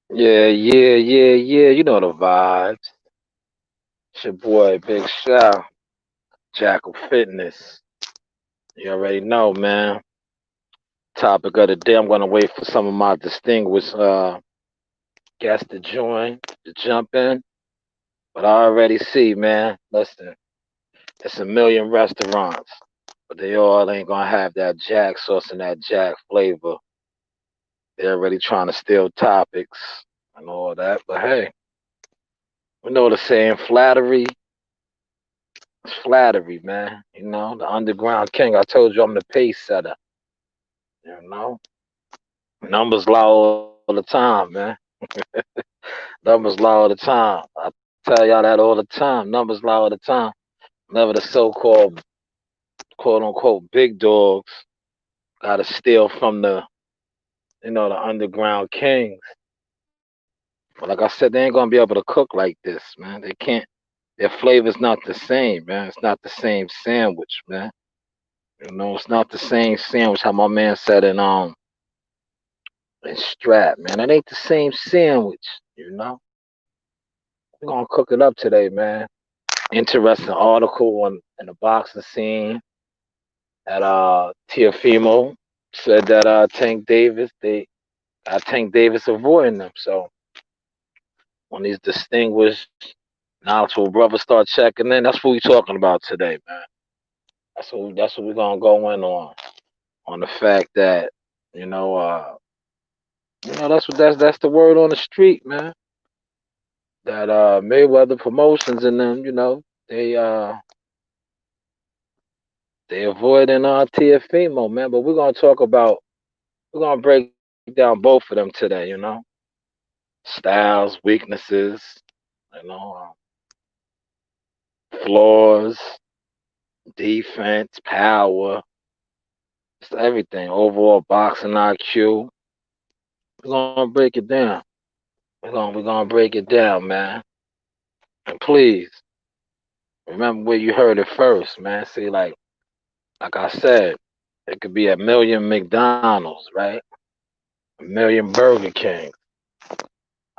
Yeah. You know the vibes. It's your boy, Big Shell, Jackal Fitness. You already know, man. Topic of the day. I'm gonna wait for some of my distinguished guests to join, to jump in. But I already see, man. Listen, it's a million restaurants, but they all ain't gonna have that Jack sauce and that Jack flavor. They're already trying to steal topics and all that. But hey, we know the saying, flattery. It's flattery, man. You know, the underground king. I told you I'm the pace setter. You know, numbers lie all the time, man. Numbers lie all the time. I tell y'all that all the time. Numbers lie all the time. Never the so-called quote unquote big dogs got to steal from the underground kings. But like I said, they ain't gonna be able to cook like this, man. They can't. Their flavor's not the same, man. It's not the same sandwich, man. You know, it's not the same sandwich. How my man said in Strat, man. It ain't the same sandwich, you know. We're gonna cook it up today, man. Interesting article on in the boxing scene that Tiafimo said that Tank Davis avoiding them. So when these distinguished knowledgeable brothers start checking in, that's what we talking about today, man. That's what we're gonna go in on the fact that you know uh that's the word on the street, man. That Mayweather Promotions and them, they avoiding Tiafimo, man. But we're gonna break down both of them today, styles, weaknesses, you know, flaws, defense, power, just everything. Overall boxing IQ. We're gonna break it down. We're gonna break it down, man. And please remember where you heard it first, man. See, like I said, it could be a million McDonald's, right? A million Burger Kings,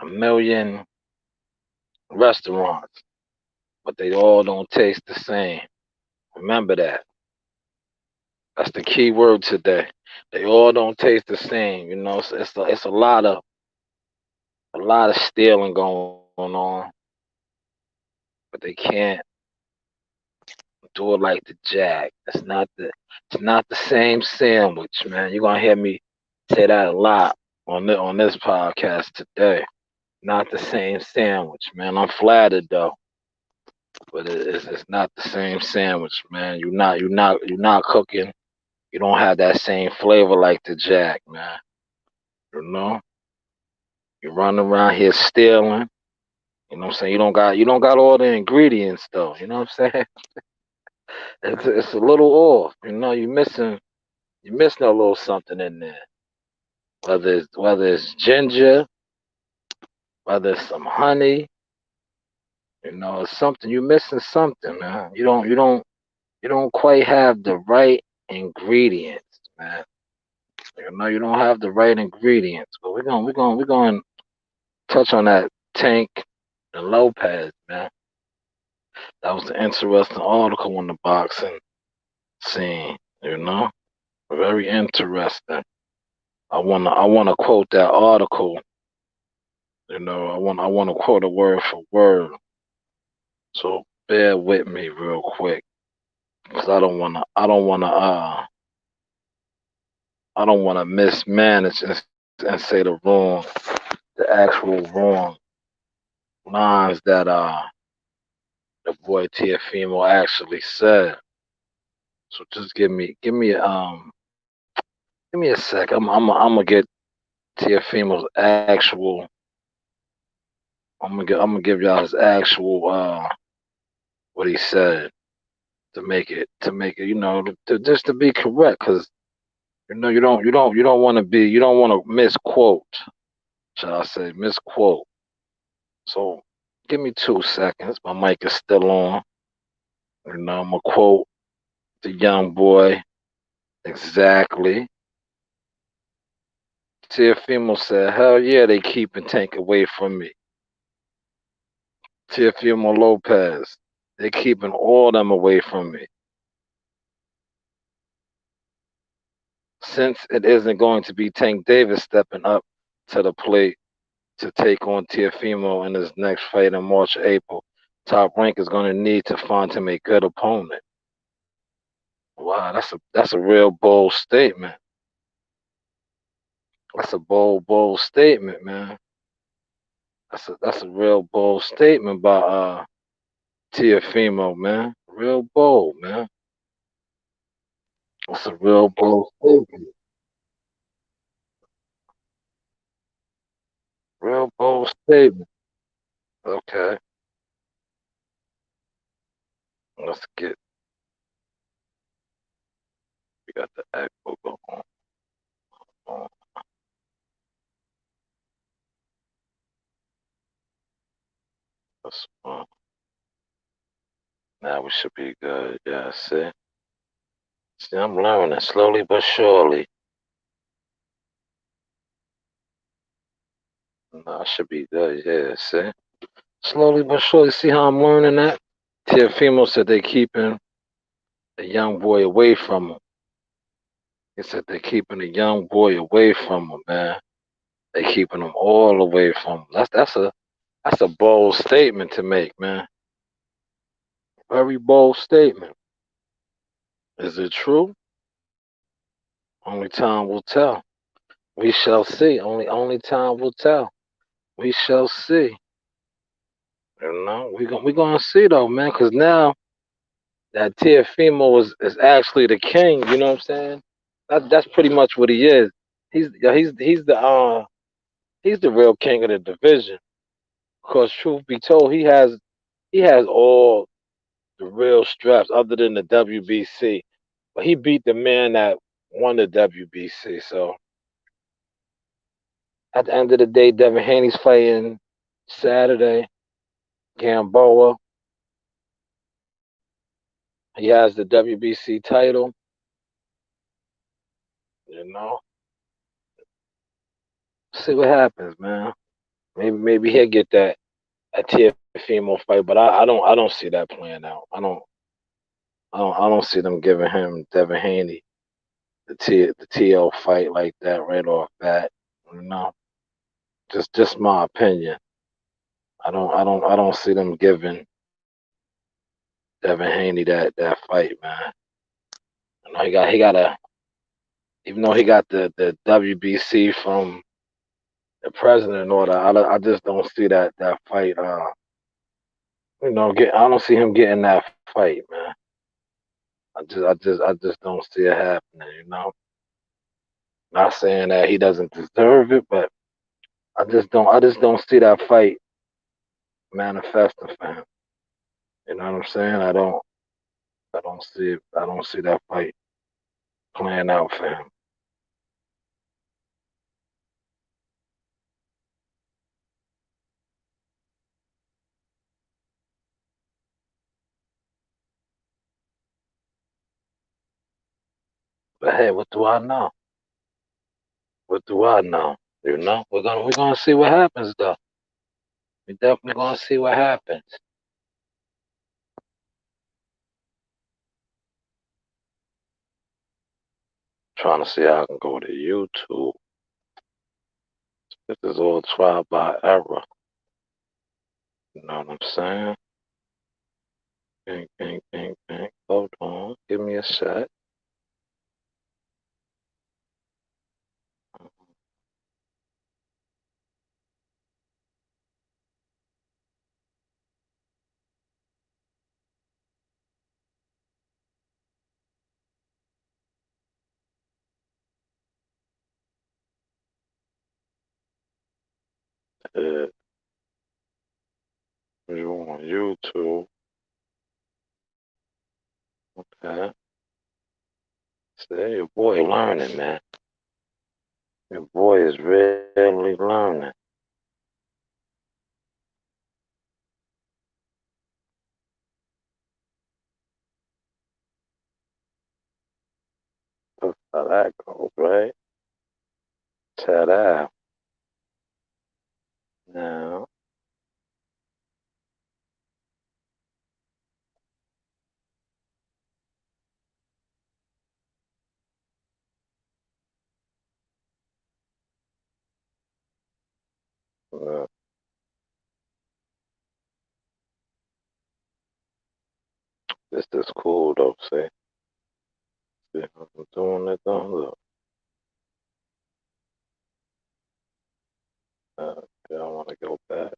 a million restaurants, but they all don't taste the same. Remember that. That's the key word today. They all don't taste the same. You know, it's a lot of stealing going on, but they can't do it like the Jack. It's not the same sandwich, man. You're gonna hear me say that a lot on this podcast today. Not the same sandwich, man. I'm flattered though, but it's not the same sandwich, man. You're not cooking. You don't have that same flavor like the Jack, man. You know, you run around here stealing. You know what I'm saying? You don't got all the ingredients though. You know what I'm saying? It's a little off. You know, you're missing a little something in there. Whether it's ginger, whether it's some honey, it's something you're missing something, man. You don't quite have the right ingredients, man. You don't have the right ingredients. But we're going to touch on that Tank and Lopez, man. That was an interesting article on the boxing scene, very interesting. I wanna quote that article. I wanna quote it word for word. So bear with me real quick, cause I don't wanna mismanage and say the actual wrong lines that the boy Tiafimo actually said. So just give me a sec. I'm gonna get Tiafimo's actual. I'm gonna give y'all his actual what he said to make it just to be correct, because you don't want to misquote, shall I say, misquote. So give me 2 seconds. My mic is still on. I'm gonna quote the young boy exactly. Teofimo said, hell yeah, they keeping Tank away from me. Teofimo Lopez, they keeping all them away from me. Since it isn't going to be Tank Davis stepping up to the plate to take on Teofimo in his next fight in March or April, Top Rank is going to need to find him a good opponent. Wow, that's a real bold statement. That's a bold statement, man. That's a real bold statement by Teofimo, man. Real bold, man. That's a real bold statement. Real bold statement. Okay, let's get. We got the echo going on. That's, now we should be good. Yeah, see. See, I'm learning slowly but surely. No, I should be good. Yeah, see. Slowly but surely. See how I'm learning that? Teofimo said they keeping the young boy away from him. He said they're keeping the young boy away from him, man. They keeping him all away from him. That's a bold statement to make, man. Very bold statement. Is it true? Only time will tell. We shall see. Only time will tell. We shall see. We gonna see though, man. Cause now that Teofimo is actually the king. You know what I'm saying? That's pretty much what he is. He's the real king of the division. Because truth be told, he has all the real straps other than the WBC. But he beat the man that won the WBC. So at the end of the day, Devin Haney's fighting Saturday. Gamboa. He has the WBC title. You know, see what happens, man. Maybe he'll get that a Teofimo fight, but I don't see that playing out. I don't see them giving him Devin Haney the TL fight like that right off bat. You know, just my opinion. I don't see them giving Devin Haney that fight, man. You know, he got a even though he got the WBC from the president and all that, I just don't see that fight. I don't see him getting that fight, man. I just don't see it happening. Not saying that he doesn't deserve it, but I just don't see that fight manifesting for him. You know what I'm saying? I don't see that fight playing out for him. But hey, what do I know? What do I know? We're gonna see what happens though. We definitely gonna see what happens. Trying to see how I can go to YouTube. This is all trial by error. You know what I'm saying? Bing, bing, bing, bing. Hold on. Give me a sec. Uh, you on YouTube. Okay. See, your boy learning, man. Your boy is really learning. That's how that goes, right? Ta-da. Now, uh, this is cool though. See how I'm doing it though. Look, yeah, I want to go back.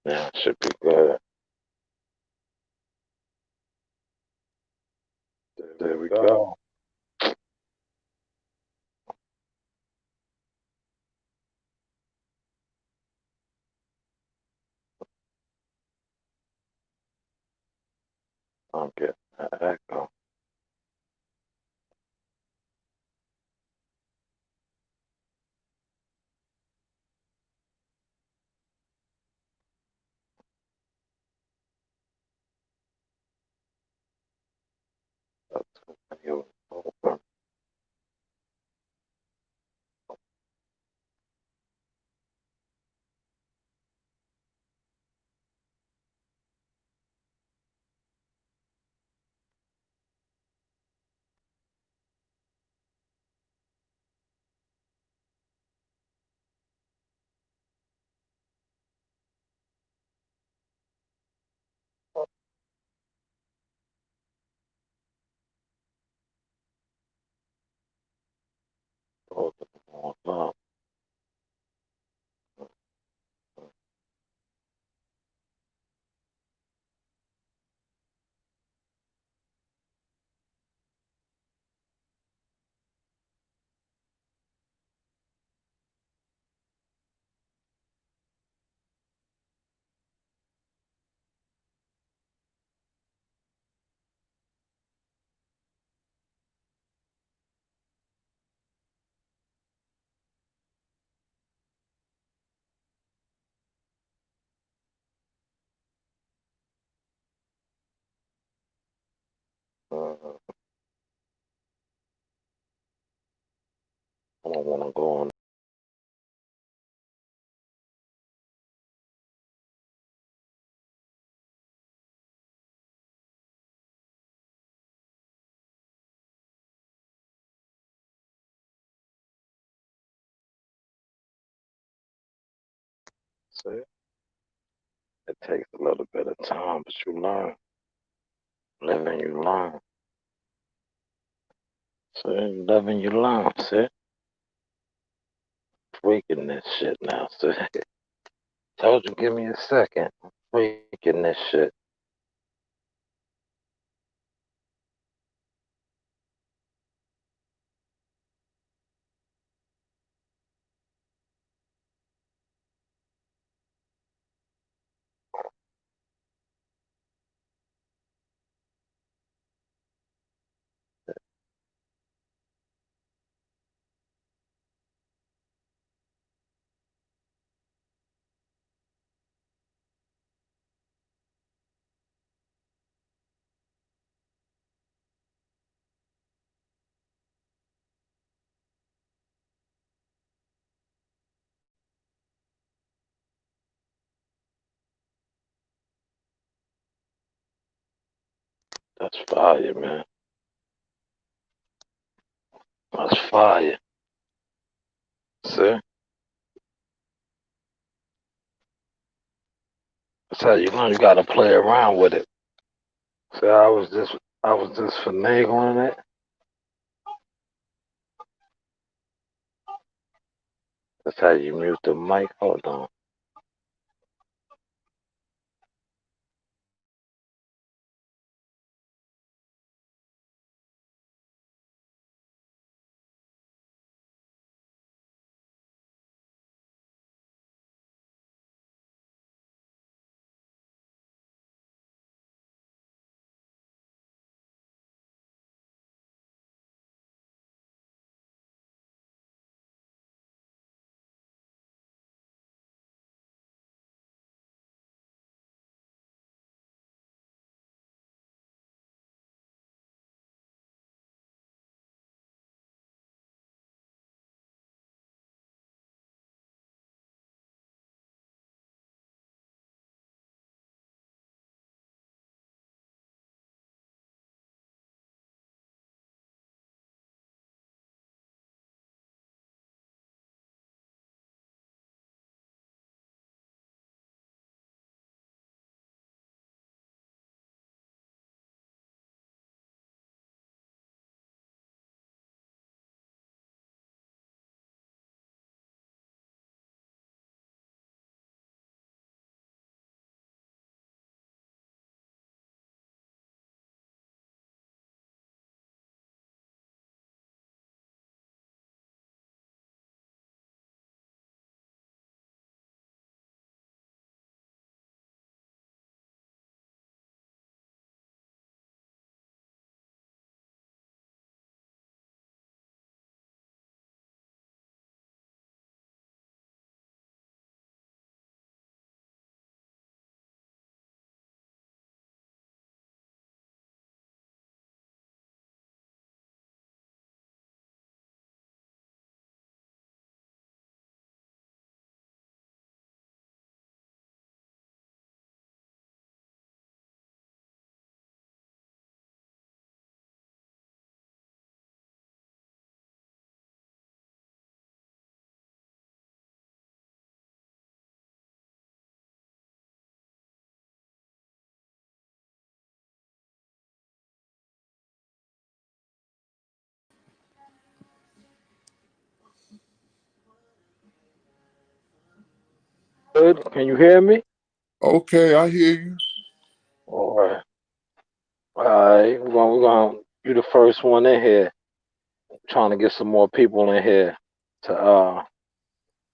Yeah, it should be good. There we go. I'm getting that echo. That's you open. Open on up. I don't want to go on. See, it takes a little bit of time, but you learn. Living, you learn. See, living, you learn. See, freaking this shit now. See, told you, give me a second. I'm freaking this shit. That's fire, man. That's fire. See, that's how you learn. You gotta play around with it. See, I was just finagling it. That's how you mute the mic. Hold on. good? Can you hear me? Okay, I hear you. All right. All right. We're gonna you the first one in here. Trying to get some more people in here to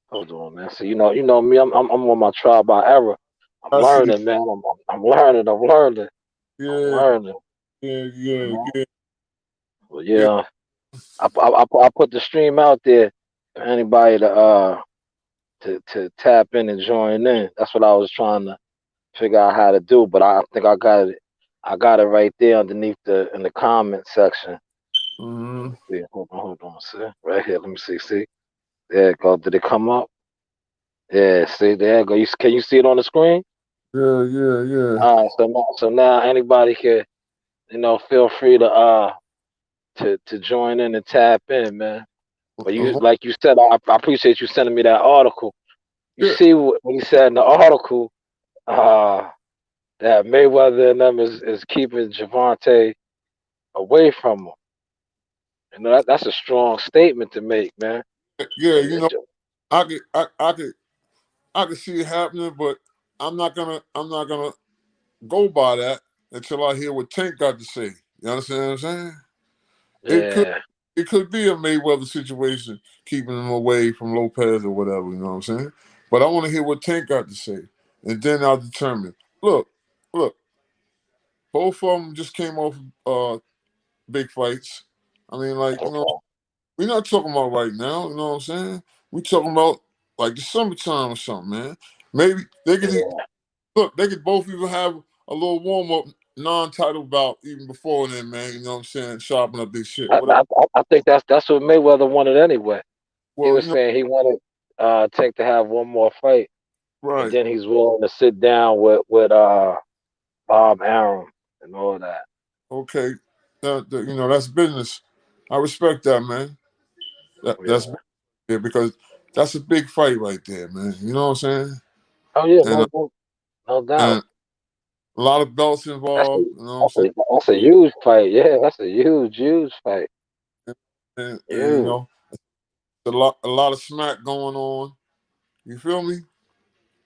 hold on, man. So you know me. I'm on my trial by error. I'm I see. learning, man. I'm learning. I'm learning. I'm Yeah, learning. yeah, You yeah, know. yeah, But yeah. yeah, I put the stream out there for anybody to tap in and join in. That's what I was trying to figure out how to do. But I think I got it. I got it right there underneath the in the comment section. Mm-hmm. See, hold on, see right here. Let me see. See, there it go. Did it come up? Yeah, see, there it go. Can you see it on the screen? Yeah, yeah, yeah. All right, so now anybody can, feel free to join in and tap in, man. But you, Uh-huh. like you said, I appreciate you sending me that article. You Yeah, see what he said in the article, uh, that Mayweather and them is keeping Javante away from him. That's a strong statement to make, man. yeah. And, I could see it happening, but I'm not gonna go by that until I hear what Tank got to say. You understand what I'm saying? It could, yeah, it could be a Mayweather situation, keeping him away from Lopez or whatever. You know what I'm saying? But I want to hear what Tank got to say, and then I'll determine. Look, look. Both of them just came off big fights. I mean, like, we're not talking about right now. You know what I'm saying? We talking about like the summertime or something, man. Maybe they could yeah. look. They could both even have a little warm up, non-title bout even before then, man. You know what I'm saying? Sharpen up this shit, I, whatever. I, I think that's what Mayweather wanted anyway. He Well, was saying he wanted Tank to have one more fight, and right? then he's willing to sit down with Bob Arum and all that. Okay, that's business. I respect that, man. That's Yeah. business there because that's a big fight right there, man. You know what I'm saying? Oh yeah, And no doubt. and a lot of belts That's a involved. You know what I'm that's saying? a that's a huge fight. Yeah, that's a huge fight. And Huge. a lot of smack going on. You feel me?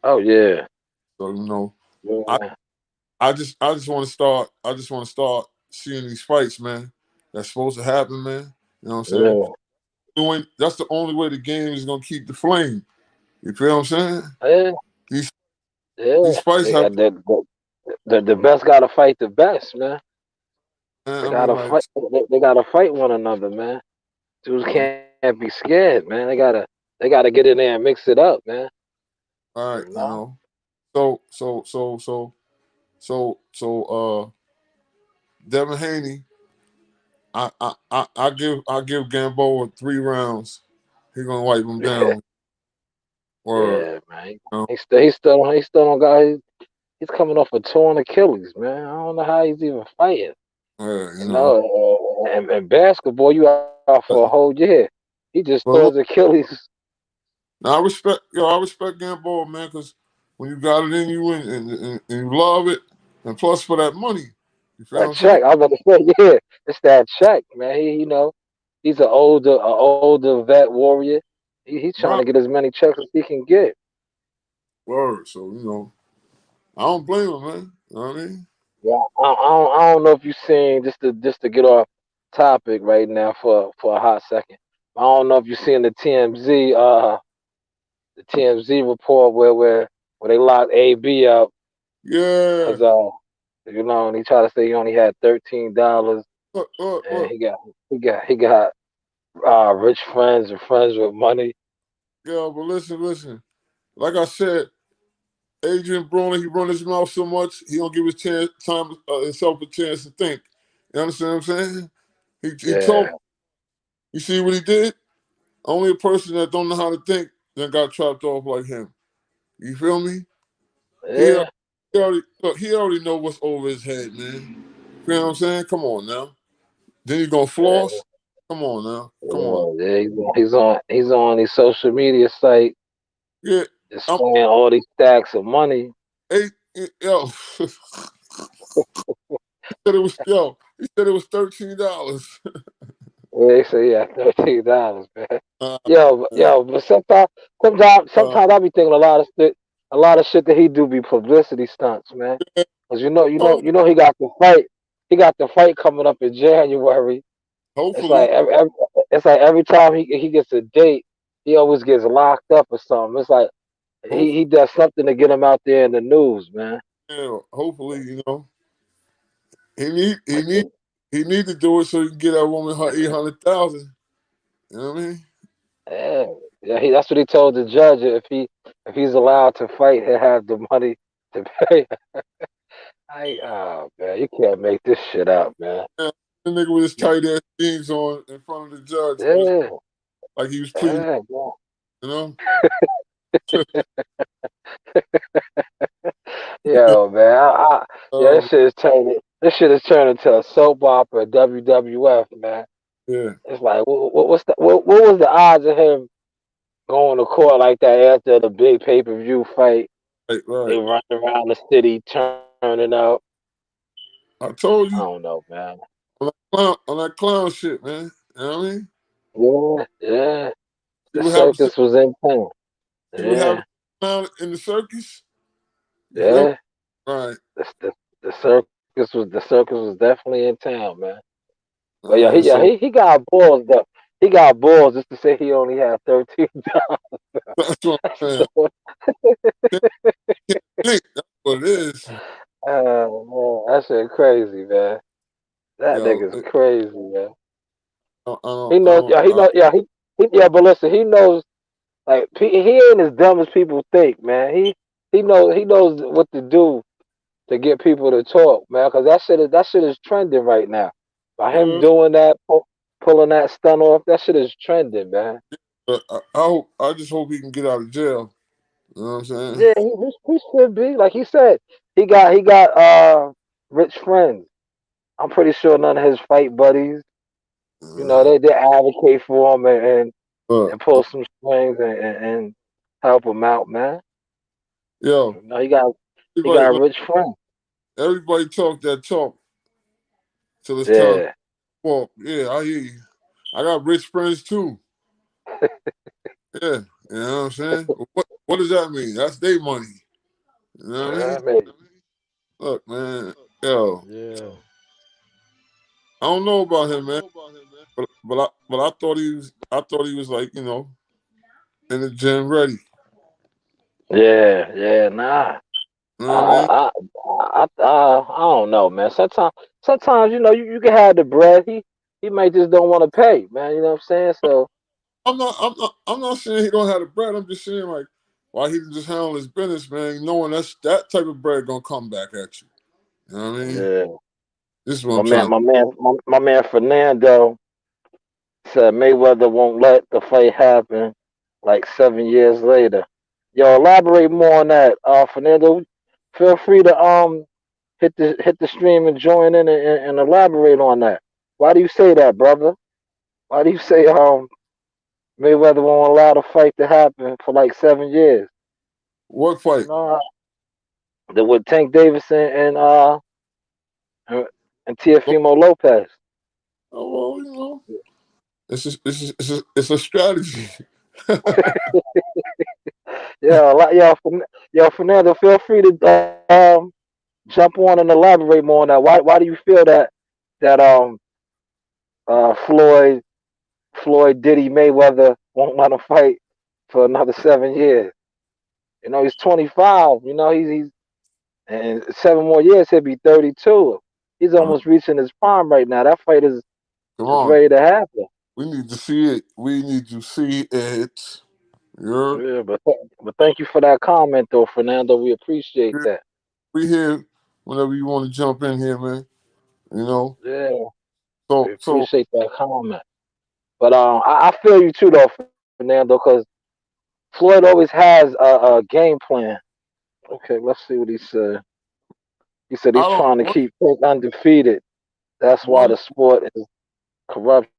Oh yeah. So I Yeah. I just want to start. I just want to start seeing these fights, man. That's supposed to happen, man. You know what I'm saying? Yeah. That's the only way the game is gonna keep the flame. You feel what I'm saying? Yeah. These Yeah. these fights They have. got the best gotta fight the best, man. Man, They I mean, gotta like, fight. They gotta fight one another, man. Dudes can't be scared, man. They gotta get in there and mix it up, man. all You right, know. So so so so so Devin Haney, I give Gamboa 3 rounds. He gonna wipe him Yeah. down. Or Yeah, man. you know, He still don't got. He's coming off a torn Achilles, man. I don't know how he's even fighting. yeah, You know, and basketball, you out for a whole year. He just tore his But look, Achilles. now I respect Gamboa, man, because when you got it in you and you love it, and plus for that money, you feel what That I'm saying? check, I was about to say, yeah, it's that check, man. He's an older vet warrior. He's trying to Right, get as many checks as he can get. word. So I don't blame him, man. You know what I mean? Yeah, I don't know if you seen just to get off topic right now for a hot second. I don't know if you seen the TMZ report where they locked AB up Yeah. because and he tried to say he only had $13 and Look. he got rich friends and friends with money. Yeah, but listen. Like I said, Adrian Broner, he run his mouth so much, he don't give his himself a chance to think. You understand what I'm saying? He Yeah, told. You see what he did? Only a person that don't know how to think then got chopped off like him. You feel me? He, yeah, he already know what's over his head, man. You feel what I'm saying? Come on now. Then he gonna yeah, floss? Come on now. Come on. yeah. He's on his social media site Yeah. I'm displaying all these stacks of money. yo. He said it was $13. Yeah, they say yeah, $13, man. uh, Yo, but sometimes uh, I be thinking a lot of shit. a lot of shit that he do be publicity stunts, man. Cause Oh, he got the fight. He got the fight coming up in January. It's hopefully, like it's like every time he gets a date, he always gets locked up or something. It's like hope, he does something to get him out there in the news, man. yeah, hopefully, he need he Like, need he need to do it so he can get that woman her 800,000. You know what I mean? yeah, yeah. That's what he told the judge. If he's allowed to fight, he'll have the money to pay. Oh man, you can't make this shit up, man. Yeah, the nigga with his tight ass jeans on in front of the judge, Yeah, like he was pleading. yeah, yeah. You know? Yo, man, yeah, Um, this shit is turning into a soap opera, WWF, man. yeah, It's like, what was the odds of him going to court like that after the big pay-per-view fight? right, They right. run around the city turning up. I I told don't you know, man. on that clown shit, man. You know what I mean? Yeah, yeah. See The what happens. circus was in town. See what Yeah, happens clown in the circus. You feel me? yeah. Right. The, the, the circus was definitely in town, man. But So he got balls though. He got balls just to say he only had 13. that's what I'm saying. So, Can't, can't think. That's what it is. man, that shit crazy, man. That Yo, nigga's crazy, man. I He knows, don't, yeah, he knows, yeah, yeah. But listen, he knows, like, he ain't as dumb as people think, man. He knows what to do to get people to talk, man. Because that shit is trending right now. By him yeah, doing that, pulling that stunt off, that shit is trending, man. but I just hope he can get out of jail. You know what I'm saying? Yeah, he should be. Like he said, he got rich friends. I'm pretty sure none of his fight buddies, Uh, they advocate for him but and pull some strings and help him out, man. yo, He got everybody, a look, rich friend. everybody talk that talk till it's time to Yeah. walk. Yeah, I hear you. I got rich friends too. Yeah, you know what I'm saying? What does that mean? That's their money. You know what I I mean? mean, Look, man, yo, Yeah. I don't know about him, man, but I thought he was like in the gym ready. yeah, yeah, nah. You know what I mean? I don't know, man. Sometimes you can have the bread. He might just don't want to pay, man. You know what I'm saying? So I'm not saying he don't have the bread. I'm just saying like why he didn't just handle his business, man, knowing that type of bread gonna come back at you. You know what I mean? yeah, This is what I'm trying. my man Fernando said Mayweather won't let the fight happen like 7 years later. Yo, elaborate more on that. Fernando, feel free to hit the stream and join in and elaborate on that. Why do you say that, brother? Why do you say Mayweather won't allow the fight to happen for like 7 years? What You fight? know, the with Tank Davidson and, and Well, Teofimo Lopez. oh, well, it's a strategy. Yeah, yo, Fernando, feel free to jump on and elaborate more on that. Why do you feel that uh Floyd Floyd Diddy Mayweather won't let him fight for another 7 years? He's 25. He's and 7 more years he'll be 32. He's Uh, almost reaching his prime right now. That fight Come is on, ready to happen. we need to see it. We need to see it. You're, Yeah, but thank you for that comment though, Fernando. We appreciate that. we here whenever you want to jump in here, man. You know. Yeah, we So appreciate that comment. But I feel you too though, Fernando, because Floyd always has a game plan. Okay, let's see what he said. He said I he's don't trying to keep Pink undefeated. That's why one the sport is corruption.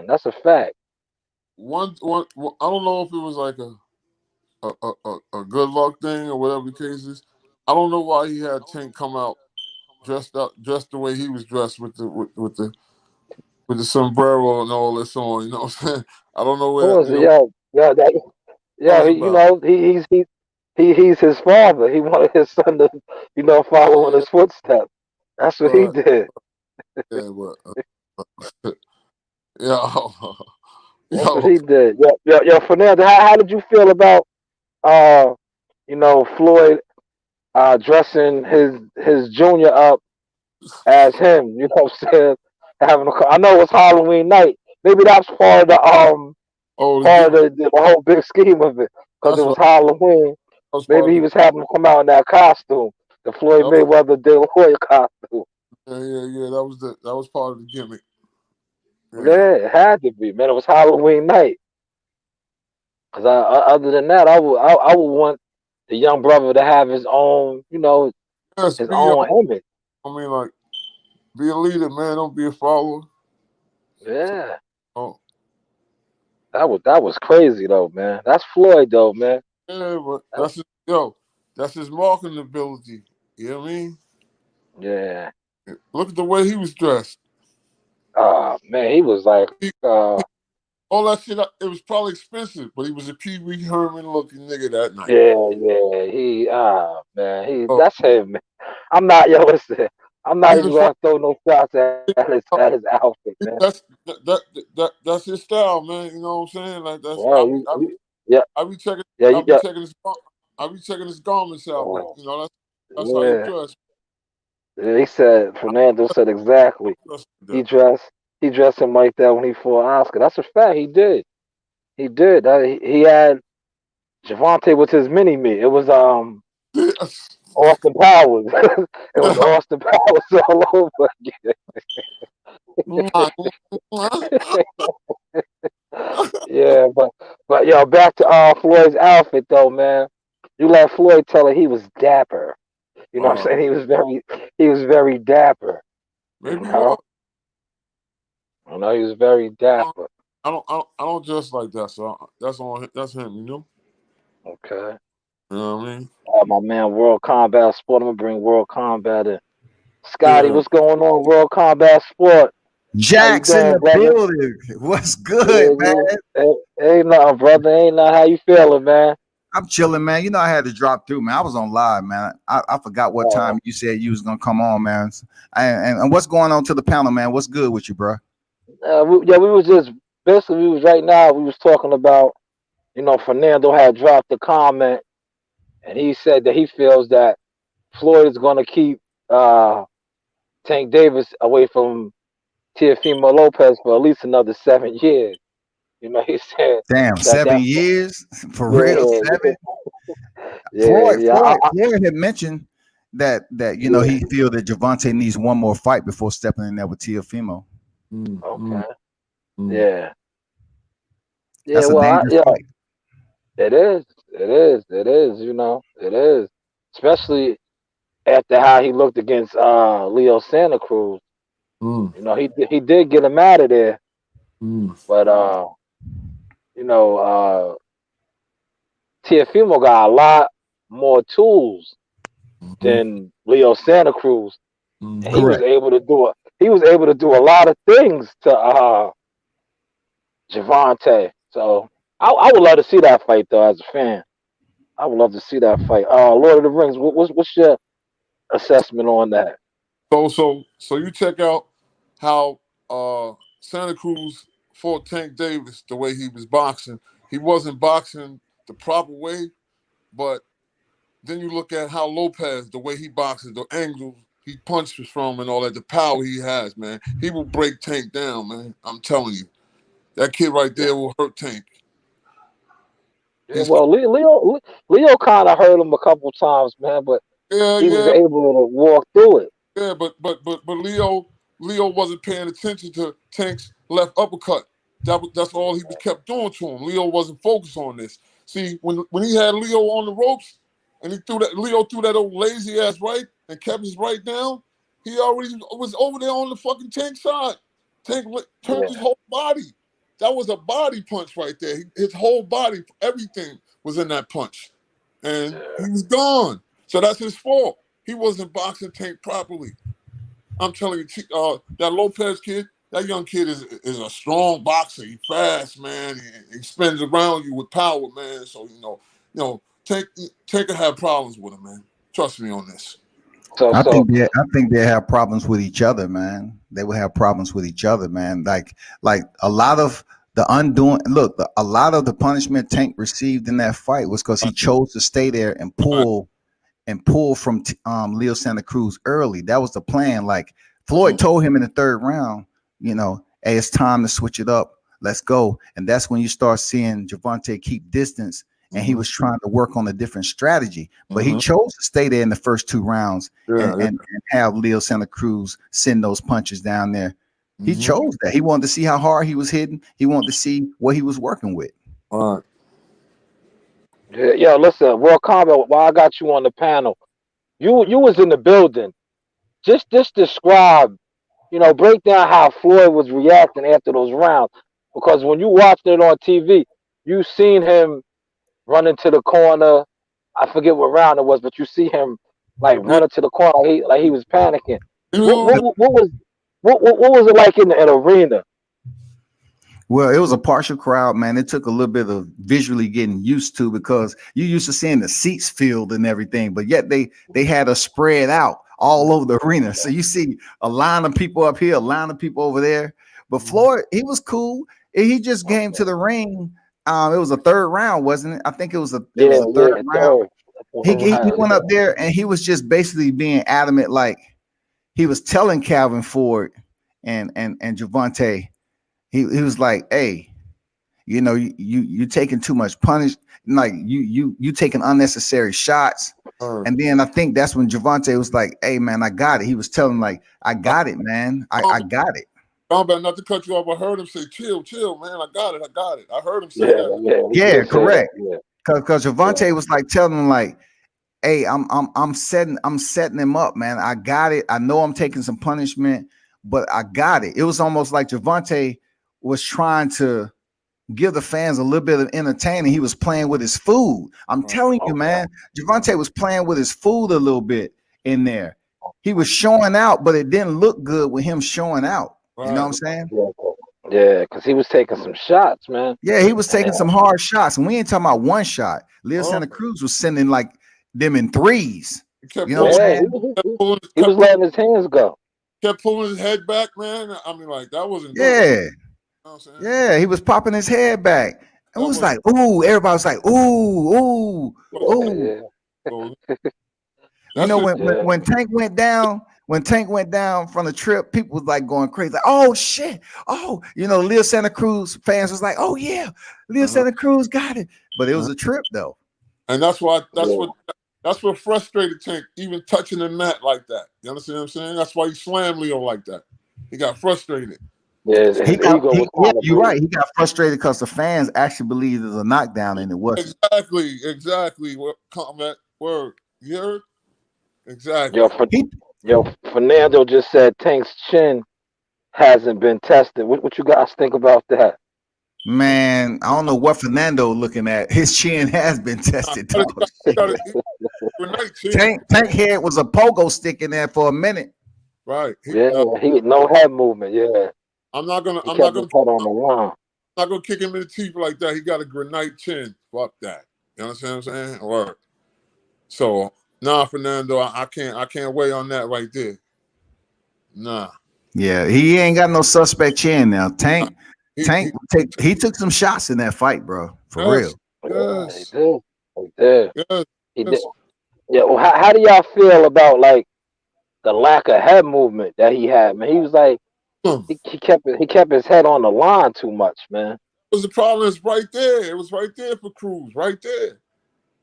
That's a fact. one. I don't know if it was like a good luck thing or whatever the case is. I don't know why he had Tank come out dressed the way he was dressed with the sombrero and all this on. You know what I'm saying? I don't know Who where is it? Yeah, yeah, what yeah. was about. He he's his father. He wanted his son to, follow in Yeah, his footsteps. That's what he right. did. Yeah, yo, That's what yo, he did. Yo, Fernando, how did you feel about uh, Floyd dressing his junior up as him? You know what I'm saying? I know it was Halloween night. Maybe that's oh, the part gimmick. of the whole big scheme of it, because it That's was right. Halloween. That was part Maybe of he the. was having him come out in that costume, the Floyd That was, Mayweather De La Hoya costume. yeah. That was part of the gimmick. Yeah. Yeah, it had to be, man. It was Halloween night. Cause other than that, I would want the young brother to have his own, Yes, his be your. own image. I mean, like, be a leader, man. Don't be a follower. Yeah, Oh, that was crazy though, man. That's Floyd though, man. yeah, but That- that's his marketing ability. You know what I mean? yeah. Look at the way he was dressed. Oh man, he was like, He, uh, all that shit. It was probably expensive, but he was a Pee Wee Herman looking nigga that night. yeah. Man, Oh, that's him. Man. I'm not, yo, listen. I'm not he's a even fuck. gonna throw no shots at his outfit, man. That's his style, man. You know what I'm saying? Like that's Well, yeah, I be checking yeah, I be checking his I be checking his garments out, but oh, that's how he yeah. dressed. Yeah, he said Fernando said exactly. Dressed like He that. dressed he dressed him like that when he fought Oscar. That's a fact. He did. He did. He had Javante was his mini me. It was Austin Powers. It was Austin Powers all over again. Yeah, but yo, back to Floyd's outfit though, man. You let Floyd tell her he was dapper. You know what I'm uh, saying? He was very dapper. You maybe know, what? he was very Uh, dapper. I don't dress like that, so that's him, you know? Okay. You know what I mean? My man, World Combat Sport. I'm gonna bring World Combat in. Scotty, Yeah. what's going on, World Combat Sport? How you Jack's in doing, the brother? building. What's good, Yeah, man? ain't nothing, brother. Ain't nothing. How you feeling, man? I'm chilling, man. You know I had to drop through, man. I was on live, man. I forgot what Uh, time you said you was gonna come on, man. And what's going on to the panel, man? What's good with you, bro? we was just basically we was right now. We was talking about Fernando had dropped a comment, and he said that he feels that Floyd is gonna keep uh Tank Davis away from Teofimo Lopez for at least another 7 years. He said Damn, that seven that years for real, yeah, 7. yeah, yeah. Floyd had mentioned that Yeah. he feel that Javante needs one more fight before stepping in there with Teofimo. Mm, mm, Okay. mm. Yeah. Yeah. That's a Well, dangerous yeah, fight. it is. It is. It is. It is. Especially after how he looked against Leo Santa Cruz. Mm, He did get him out of there, mm, but you know, Tiafimo got a lot more tools mm, than Leo Santa Cruz, and he mm. was Correct. able to do a he was able to do a lot of things to Javante. So I would love to see that fight though as a fan. I would love to see that fight. Lord of the Rings. What's your assessment on that? So you check out how Santa Cruz fought Tank Davis the way he was boxing. He wasn't boxing the proper way, but then you look at how Lopez, the way he boxes, the angles he punches from and all that, the power he has, man. He will break Tank down, man. I'm telling you. That kid right Yeah, there will hurt Tank. yeah. He's Well, Leo kind of hurt him a couple times, man, but yeah, he was yeah, able to walk through it. yeah, but Leo wasn't paying attention to Tank's left uppercut. That's all he was kept doing to him. Leo wasn't focused on this. See, when he had Leo on the ropes and Leo threw that old lazy ass right and kept his right down, he already was over there on the fucking Tank side. Tank turned his Yeah, whole body. That was a body punch right there. His whole body, everything was in that punch, and yeah, he was gone. So that's his fault. He wasn't boxing Tank properly. I'm telling you, that Lopez kid, that young kid is a strong boxer. He fast, man. He spins around you with power, man. So you know, Tank Tank could have problems with him, man. Trust me on this. So I so think they have problems with each other, man. They will have problems with each other, man. Like a lot of the undoing. Look, a lot of the punishment Tank received in that fight was because he Right, chose to stay there right. and pull from Leo Santa Cruz early. That was the plan. Like Floyd Mm, told him in the third round, hey, it's time to switch it up. Let's go. And that's when you start seeing Javante keep distance. And he mm-hmm, was trying to work on a different strategy, but he mm-hmm. chose to stay there in the first two rounds Yeah, yeah. and have Leo Santa Cruz send those punches down there. He Mm-hmm. chose that. He wanted to see how hard he was hitting. He wanted to see what he was working with. All right. yeah, yo, listen, World Combat, while I got you on the panel, you was in the building. Just describe, break down how Floyd was reacting after those rounds. Because when you watched it on TV, you seen him run into the corner. I forget what round it was, but you see him like Yeah, running to the corner like he was panicking. he was What on what what was what was it like in the arena? Well, it was a partial crowd, man. It took a little bit of visually getting used to because you used to seeing the seats filled and everything, but yet they had us spread out all over the arena. So you see a line of people up here, a line of people over there. But Mhm. Floyd, he was cool. He just came to the ring. It was a third round, wasn't it? I think it was a third Yeah, round. third. He Round, went up there and he was just basically being adamant, like he was telling Calvin Ford and Javante. He was like, hey, you taking too much punish, like you taking unnecessary shots. All right. And then I think that's when Javante was like, hey man, I got it. He was telling him, like, I got it, man. I got it. Combat, not to cut you off, I heard him say, chill, chill, man. I got it. I got it. I heard him yeah, say that. yeah, he Yeah, did say that. correct. Yeah, Cause yeah, Javante was like telling him, like, hey, I'm setting him up, man. I got it. I know I'm taking some punishment, but I got it. It was almost like Javante was trying to give the fans a little bit of entertaining. He was playing with his food. I'm Right, telling you, okay, man, Javante was playing with his food a little bit in there. He was showing out, but it didn't look good with him showing out. You know what right, I'm saying? yeah, yeah, because he was taking some shots, man, Yeah, he was and taking some hard shots, and we ain't talking about one shot. Leo right. Santa Cruz was sending like them in threes. He kept You know what pulling, I'm yeah, saying? he was letting his hands go. kept pulling his head back, man. I mean, like, that wasn't good. You Yeah, know what I'm saying? yeah. He was popping his head back. And it That was wasn't like, ooh, everybody was like, ooh, ooh, wasn't good. ooh. Yeah, So You that's know, it. yeah, when Tank went down from the trip, people was like going crazy. Like, oh shit. Oh, Leo Santa Cruz fans was like, oh yeah, Leo Uh-huh. Santa Cruz got it. But it was Uh-huh. a trip though. And that's why yeah, that's what frustrated Tank, even touching the mat like that. You understand what I'm saying? That's why he slammed Leo like that. He got frustrated. yeah. His ego was Yeah, kind of you're bruised. right. He got frustrated because the fans actually believed it was a knockdown and it wasn't. Exactly, exactly. What comment word? You heard? Yo, Exactly. He yo, Fernando just said Tank's chin hasn't been tested. What you guys think about that? Man, I don't know what Fernando looking at. His chin has been Nah, tested, he dog. got it. Grenade chin. Tank head was a pogo stick in there for a minute. Right. Yeah, he no head movement. Yeah, I'm not gonna he I'm not kept his gonna head on the line. I'm not gonna kick him in the teeth like that. He got a grenade chin. Fuck that. You understand what I'm saying? Or so nah, Fernando, I can't weigh on that right there. Nah. Yeah, he ain't got no suspect chin now. Nah. He He took some shots in that fight, bro. For yes, real. Yeah, he yes, did. He did. yes, He did. yes. Yeah. Well, how do y'all feel about like the lack of head movement that he had? Man, he was like Hmm. he kept his head on the line too much, man. Was the problem is right there. It was right there for Cruz, right there.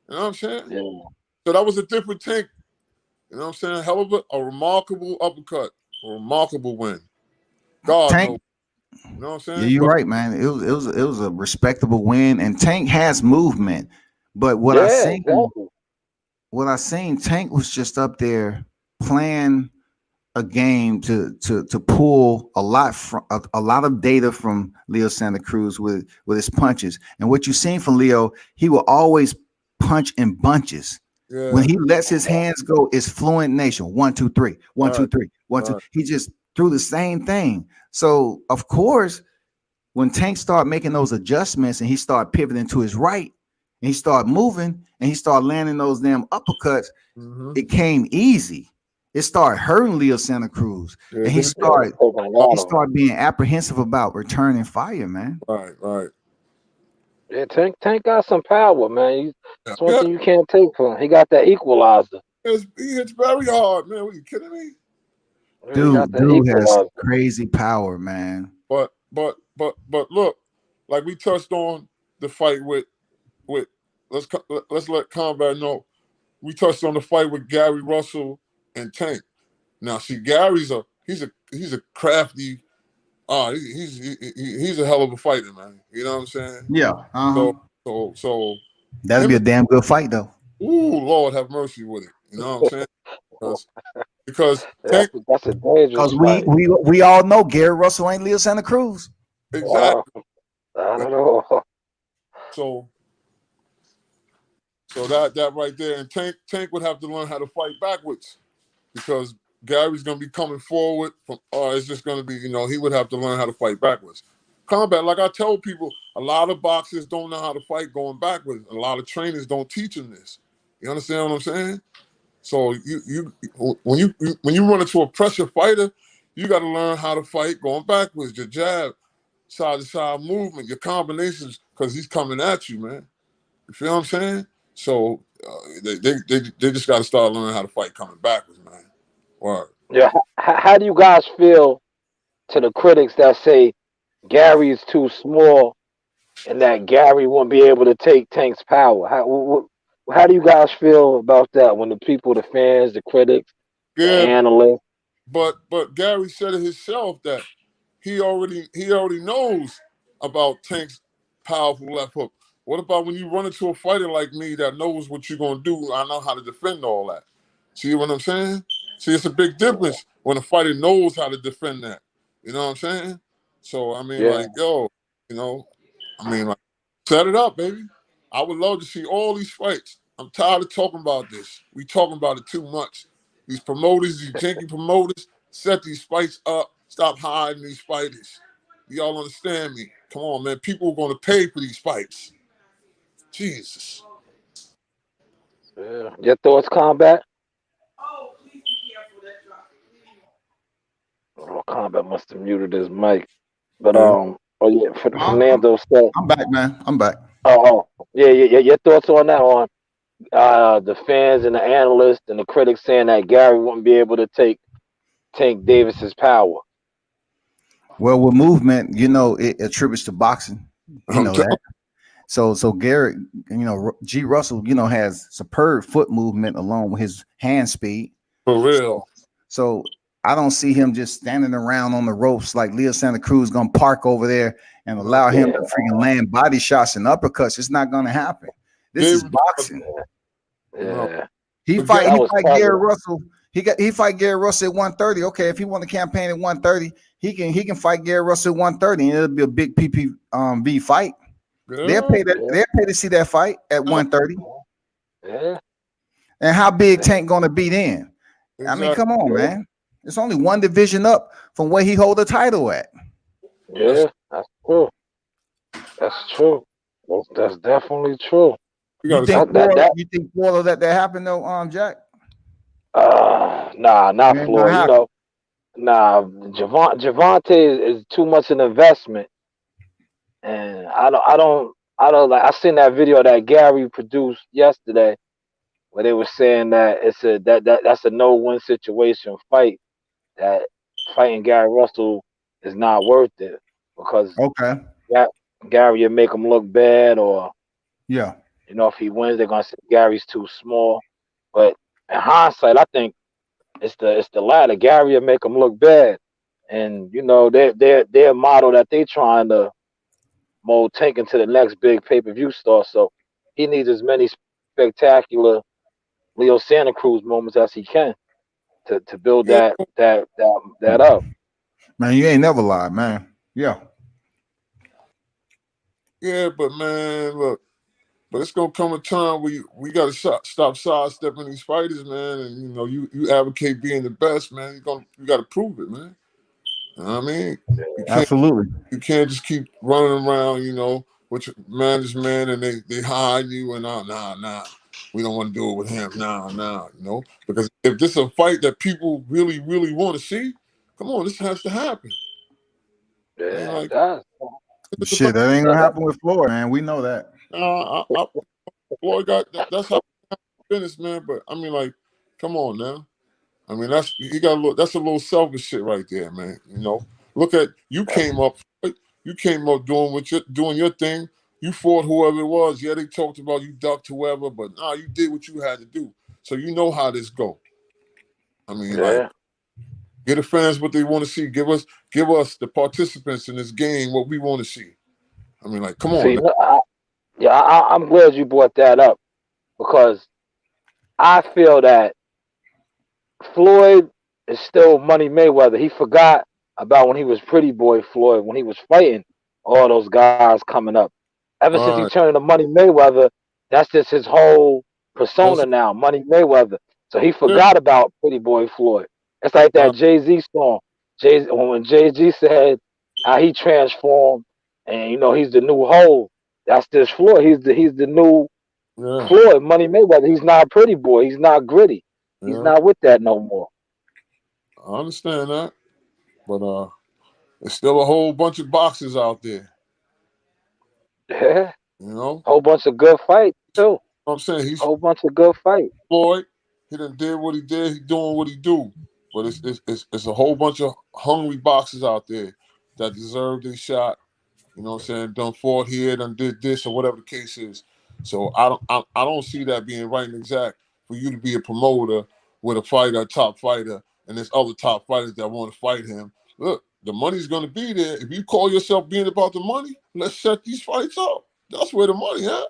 You know what I'm saying? Yeah. So that was a different tank. You know what I'm saying? Hell of a remarkable uppercut, a remarkable win. God knows. Tank, You know what I'm yeah, saying? you're But right, man. It was a respectable win, and Tank has movement. But Yeah. Exactly. what I seen, Tank was just up there playing a game to pull a lot of data from Leo Santa Cruz with his punches. And what you seen from Leo, he will always punch in bunches. When yeah, he lets his hands go, it's fluent nation. One, two, three, one, two, right, three, one, two. right. He just threw the same thing. So of course, when Tank started making those adjustments and he started pivoting to his right, and he started moving, and he started landing those damn uppercuts. Mm-hmm. It came easy. It started hurting Leo Santa Cruz, Yeah, and then Yeah, it's taking a lot he of them. started being apprehensive about returning fire, man. right. Yeah, Tank got some power, man. Yeah, It's one yeah. thing you can't take from him. He got that equalizer. He hits very hard, man. What, are you kidding me? Yeah, he got that Dude has equalizer. crazy power, man. But look, like we touched on the fight with let's let Combat know. We touched on the fight with Gary Russell and Tank. Now, see, Gary's he's a crafty. He's a hell of a fighter, man. You know what I'm saying? Yeah. So Uh-huh. so That'll him be a damn good fight, though. ooh, Lord have mercy with it. You know what I'm saying? Because Tank That's a dangerous Because we fight. we we all know Gary Russell ain't Leo Santa Cruz. Wow, exactly. I don't know. So that right there, and Tank would have to learn how to fight backwards because Gary's gonna be coming forward from. It's just gonna be he would have to learn how to fight backwards. Combat, like I tell people, a lot of boxers don't know how to fight going backwards. A lot of trainers don't teach them this. You understand what I'm saying? So when you run into a pressure fighter, you got to learn how to fight going backwards. Your jab, side to side movement, your combinations, because he's coming at you, man. You feel what I'm saying? So they just got to start learning how to fight coming backwards, man. Word. Yeah, how do you guys feel to the critics that say Gary is too small and that Gary won't be able to take Tank's power? How do you guys feel about that when the people, the fans, the critics, the Yeah, analysts? but Gary said it himself that he already knows about Tank's powerful left hook. What about when you run into a fighter like me that knows what you're gonna do? I know how to defend all that. See what I'm saying? See, it's a big difference when a fighter knows how to defend that. You know what I'm saying? So I mean, Yeah, like, yo, you know, I mean, like, set it up, baby. I would love to see all these fights. I'm tired of talking about this. We talking about it too much. These promoters, these janky promoters, set these fights up. Stop hiding these fighters. Y'all understand me? Come on, man. People are going to pay for these fights. Jesus. yeah. Your thoughts, Combat? Oh, Combat must have muted his mic. But Yeah. oh yeah, I'm, I'm, Fernando said, I'm back, man. I'm back. yeah. Your thoughts on that, on the fans and the analysts and the critics saying that Gary wouldn't be able to take Tank Davis's power. Well, with movement, it attributes to boxing. You I'm know telling that. So Garrett, G. Russell, has superb foot movement along with his hand speed. you, for So, real. so I don't see him just standing around on the ropes like Leo Santa Cruz gonna park over there and No. allow him Yeah, to freaking land body shots and uppercuts. It's not gonna happen. This is Gary, boxing. no. yeah. He But fight. Gary, That He was fight Gary puzzling. Russell. He fight Gary Russell at 130. Okay, if he won the campaign at 130, he can fight Gary Russell at 130, and it'll be a big PPV fight. They'll yeah, pay that. Yeah, They'll pay to see that fight at 130. yeah, And how big Tank gonna be then? I mean, exactly. come on, yeah. man. It's only one division up from where he hold the title at. That's Yeah, that's true. That's true. That's definitely true. we You got to see. think That Florida? that You think Florida let that happen though, Jack? nah, not It ain't gonna Floyd. happen. Nah, Javante is too much an investment, and I don't like. I seen that video that Gary produced yesterday where they were saying that that's a no win situation fight. That fighting Gary Russell is not worth it because Okay. Ga- Gary will make him look bad, or Yeah. if he wins, they're gonna say Gary's too small. But in hindsight, I think it's the latter. Gary will make him look bad, and their model that they trying to mold Tank into the next big pay-per-view star. So he needs as many spectacular Leo Santa Cruz moments as he can to build Yeah, that up. Man, you ain't never lied, man. Yeah. yeah, but man, look. But it's gonna come a time where we gotta stop sidestepping these fighters, man. And you advocate being the best, man. You gotta prove it, man. You know what I mean? You can't Absolutely. you can't just keep running around, with your management and they hire you and nah, we don't want to do it with him, nah, because if this is a fight that people really want to see, come on, this has to happen. I mean, Yeah, it like does. it's Shit, about that ain't Yeah, gonna happen with Floyd, man. We know that. Floyd got that's how business, man. But I mean, like, come on now. I mean, that's you got a little. That's a little selfish shit right there, man. Look at you came up. You came up doing your thing. You fought whoever it was. Yeah, they talked about you ducked whoever, but nah, you did what you had to do. So you know how this go. I mean, like, yeah. get the fans what they want to see. Give us the participants in this game what we want to see. I mean, like, come on See, now. no, yeah, I'm glad you brought that up because I feel that Floyd is still Money Mayweather. He forgot about when he was Pretty Boy Floyd, when he was fighting all those guys coming up. Ever since he All right, turned into Money Mayweather, that's just his whole that's persona now, Money Mayweather. So he yeah. forgot about Pretty Boy Floyd. It's like All that Jay-Z song. When Jay-Z said how he transformed and he's the new Hov. That's this Floyd. He's the new right, yeah, Floyd, Money Mayweather. He's not a pretty boy. He's not gritty. He's yeah. not with that no more. I understand that, but there's still a whole bunch of boxes out there. Yeah. You know, Whole bunch of good fights too. what I'm saying he's Whole bunch of good fights. Floyd. He done did what he did. He doing what he do. But it's a whole bunch of hungry boxers out there that deserve this shot. You know what I'm saying? Done fought here, done did this, or whatever the case is. So I don't see that being right and exact for you to be a promoter with a fighter, a top fighter, and there's other top fighters that want to fight him. Look, the money's gonna be there. If you call yourself being about the money, let's set these fights up. That's where the money at.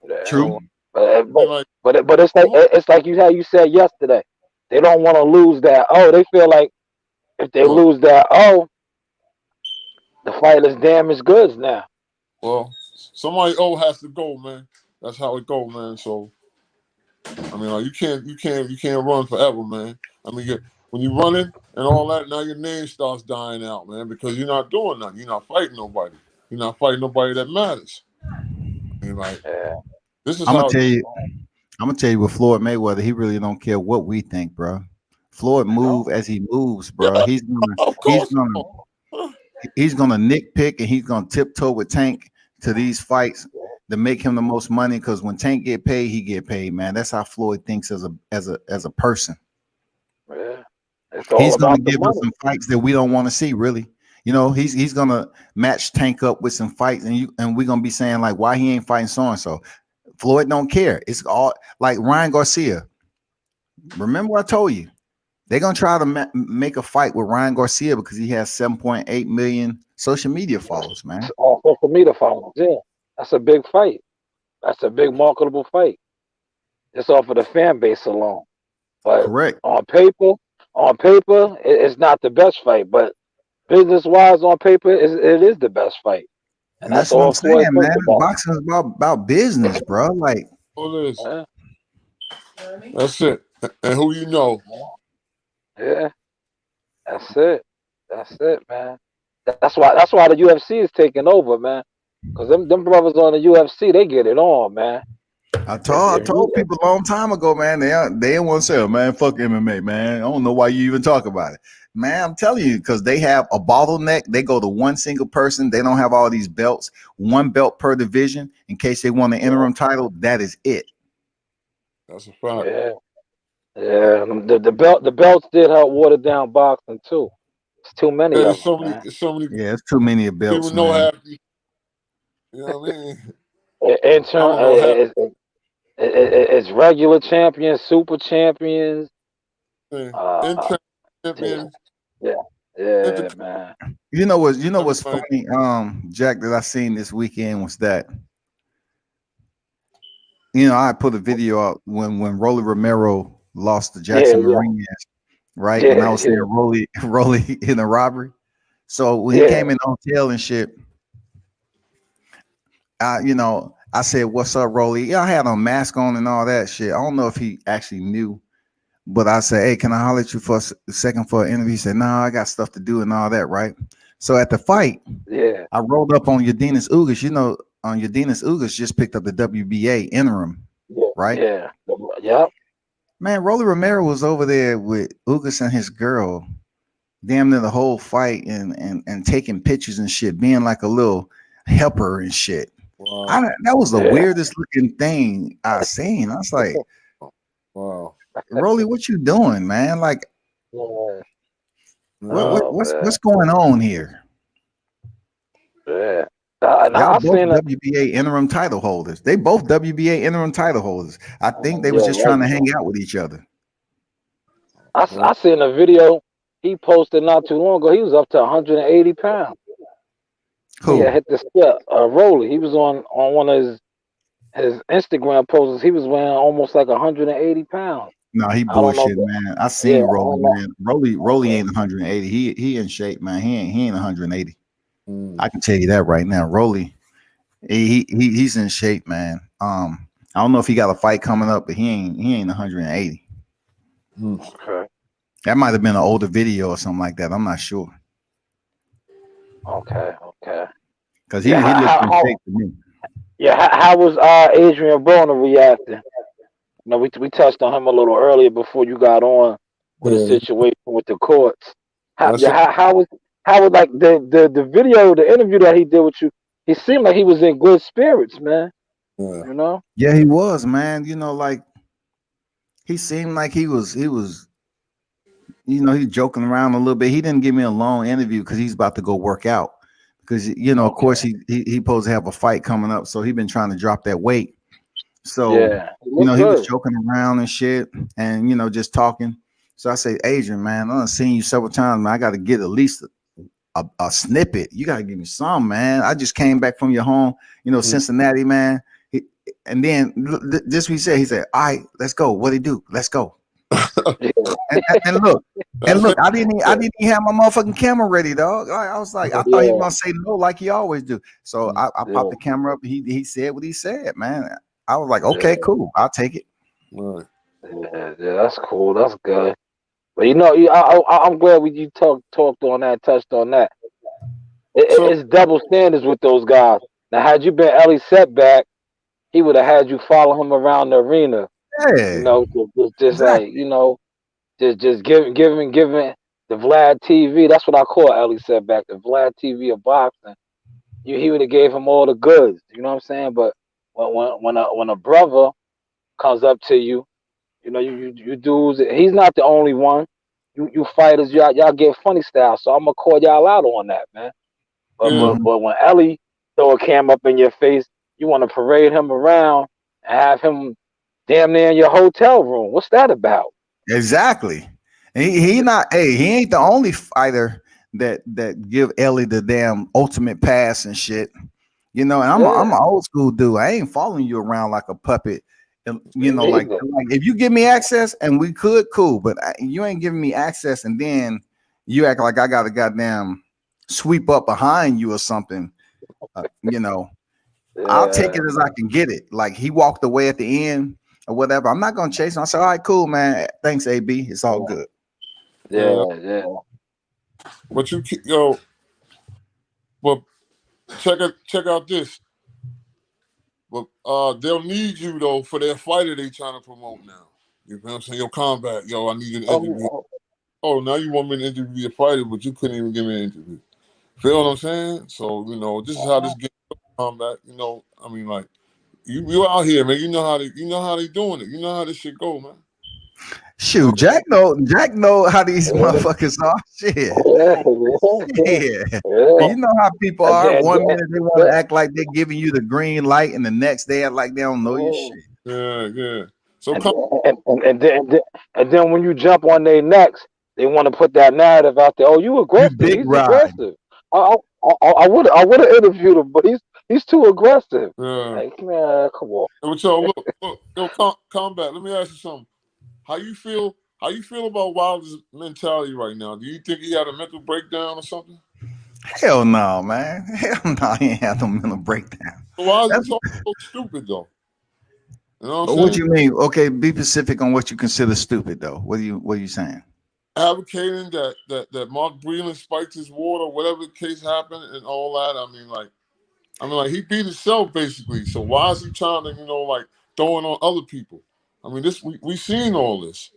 Yeah. True. So But I but mean, like, but it's like come on, it's like you said yesterday. They don't want to lose that. Oh, they feel like if they look. lose that, the fight is damaged goods now. Well, somebody old has to go, man. That's how it go, man. So I mean, like, you can't run forever, man. I mean, when you're running and all that, now your name starts dying out, man, because you're not doing nothing. You're not fighting nobody. You're not fighting nobody that matters. I mean, like, Yeah. this is I'm gonna how tell this. you. I'm gonna tell you with Floyd Mayweather, he really don't care what we think, bro. Floyd move No. as he moves, Yeah, bro. He's gonna of he's course. gonna Huh, he's gonna nitpick and he's gonna tiptoe with Tank to these fights to make him the most money. Because when Tank get paid, he get paid, man. That's how Floyd thinks as a person. Yeah. It's all He's gonna about the give us money. some fights that we don't want to see, really. He's gonna match Tank up with some fights, and we're gonna be saying like, why he ain't fighting so and so. Floyd don't care. It's all like Ryan Garcia. Remember what I told you? They're gonna try to make a fight with Ryan Garcia because he has 7.8 million social media followers, man. It's all social media followers. Yeah. That's a big fight. That's a big marketable fight. Just off of the fan base alone. But Correct. on paper, it's not the best fight. But business wise, on paper, it is the best fight, and And that's that's what I'm all saying, Floyd man. thinks about. Boxing is about business, bro. Like, all it is. Yeah, That's it. And who you know? yeah, that's it. That's it, man. That's why the UFC is taking over, man. Cause them brothers on the UFC, they get it on, man. I If told I if told you people a long time ago, man. They didn't want to say, man, fuck MMA, man. I don't know why you even talk about it, man. I'm telling you, because they have a bottleneck. They go to one single person. They don't have all these belts. One belt per division in case they want an yeah, interim title. That is it. That's a fact. yeah, yeah. The belts did help water down boxing too. It's too many of There's them, so many, man. there's so many Yeah, it's too many people belts, know man. half. You know what I mean? In I turn, don't know half. it's regular champions, super champions. Inter Uh, yeah, champions, yeah, inter. yeah, man. You know I mean, what's like, funny, Jack, that I seen this weekend was that I put a video out when Rolly Romero lost to Yeah, Jackson yeah, Martinez, right? And I yeah, was saying yeah, Rolly in a robbery. So when he yeah. came in the hotel and shit, I said, "What's up, Rolly?" Yeah, I had a mask on and all that shit. I don't know if he actually knew, but I said, "Hey, can I holler at you for a second for an interview?" He said, "No, I got stuff to do and all that, right?" So at the fight, Yeah, I rolled up on Yadinas Ugas. You know, on Yadinas Ugas just picked up the WBA interim, yeah, right? yeah. Yep. Man, Rolly Romero was over there with Ugas and his girl, damn near the whole fight, and taking pictures and shit, being like a little helper and shit. Wow. That was the Yeah. weirdest looking thing I seen. I was like, Wow. Rolly, what you doing, man? Like, Yeah. Yeah. Oh man. what's going on here? Yeah. And Y'all I both seen it. WBA interim title holders. They both WBA interim title holders. I think they was Yeah, just trying right. to hang out with each other. Yeah. I seen a video he posted not too long ago. He was up to 180 pounds. He had Who? hit the step. Rolly. He was on one of his Instagram posts. He was weighing almost like 180 pounds. No, he I don't know. bullshit, man. I Yeah, seen I Rolly, don't know. man. Rolly Okay. ain't 180. He in shape, man. He ain't 180. Mm. I can tell you that right now. Rolly, he's in shape, man. I don't know if he got a fight coming up, but he ain't 180. Mm. Okay. That might have been an older video or something like that. I'm not sure Okay. Okay. because Yeah. he looked in How shape to me. yeah. How was Adrian Broner reacting? No, we touched on him a little earlier before you got on with the Yeah. situation with the courts. How That's yeah, it. how was like the video, the interview that he did with you? He seemed like he was in good spirits, man. Yeah. You know? Yeah, he was, man. You know, like he seemed like he was he's joking around a little bit. He didn't give me a long interview because he's about to go work out. Because of course, Okay. he supposed to have a fight coming up, so he been trying to drop that weight. So Yeah. He looked he was good. joking around and shit, and just talking. So I say, Adrian, man, I've seen you several times, man. I got to get at least a snippet. You got to give me some, man. I just came back from your home, Mm. Cincinnati, man. And then this we said. He said, "All right, let's go. What he do? Let's go." And look, That's it. I didn't even have my motherfucking camera ready, dog. I was like, I thought he was Yeah. gonna say no, like he always do. So Mm. I popped Yeah. the camera up. He said what he said, man. I was like, Yeah. okay, cool, I'll take it. Right. Yeah. Yeah. That's cool. That's good. But I'm glad you talked on that, touched on that. So It's double standards with those guys. Now, had you been Ellie Setback, he would have had you follow him around the arena. Yeah, Just like exactly. just giving the Vlad TV. That's what I call Ellie Setback, the Vlad TV of boxing. He would have gave him all the goods. You know what I'm saying? But when a brother comes up to you, you dudes, he's not the only one. You fighters, y'all get funny style. So I'm gonna call y'all out on that, man. But yeah. but Hmm. but when Ellie throw a cam up in your face, you want to parade him around and have him damn near in your hotel room. What's that about? Exactly. And he not. Hey, he ain't the only fighter that give Ellie the damn ultimate pass and shit. And I'm Yeah, an old school dude. I ain't following you around like a puppet. And, me neither. like if you give me access and we could, cool. But you ain't giving me access, and then you act like I got to goddamn sweep up behind you or something. Uh, you know, I'll take Yeah, it as I can get it. Like he walked away at the end or whatever. I'm not gonna chase him. I said, all right, cool, man. Thanks, AB. It's all good. Yeah. yeah. But you keep but check out this. But they'll need you though for their fighter they trying to promote now. You know what I'm saying? Your combat, I need you to interview. Oh, Oh, now you want me to interview your fighter, but you couldn't even give me an interview. Feel what I'm saying? So, this is how this game combat, I mean like you out here, man. You know how they doing it. You know how this shit go, man. You know Shoot, Jack know how these yeah, motherfuckers are. Shit. yeah, Yeah. yeah. You know how people And are. then, One minute they want then, to act like they're giving you the green light, and the next they act like they don't know your then, shit. yeah. So And come then when you jump on their necks, they want to put that narrative out there. Oh, you You aggressive. dick He's ride. aggressive. I would have interviewed him, but he's too aggressive. yeah. Like, man, come on. But look, combat. Let me ask you something. How you feel? How you feel about Wilder's mentality right now? Do you think he had a mental breakdown or something? Hell no, man. Hell no, he ain't had no mental breakdown. So why is he That's talking so stupid though? You know what I'm what saying? you mean. Okay, be specific on what you consider stupid, though. What are you saying? advocating that Mark Breland spiked his water, whatever the case happened, and all that. I mean, like he beat himself basically. So why is he trying to, like throwing on other people? I mean, this we seen all this.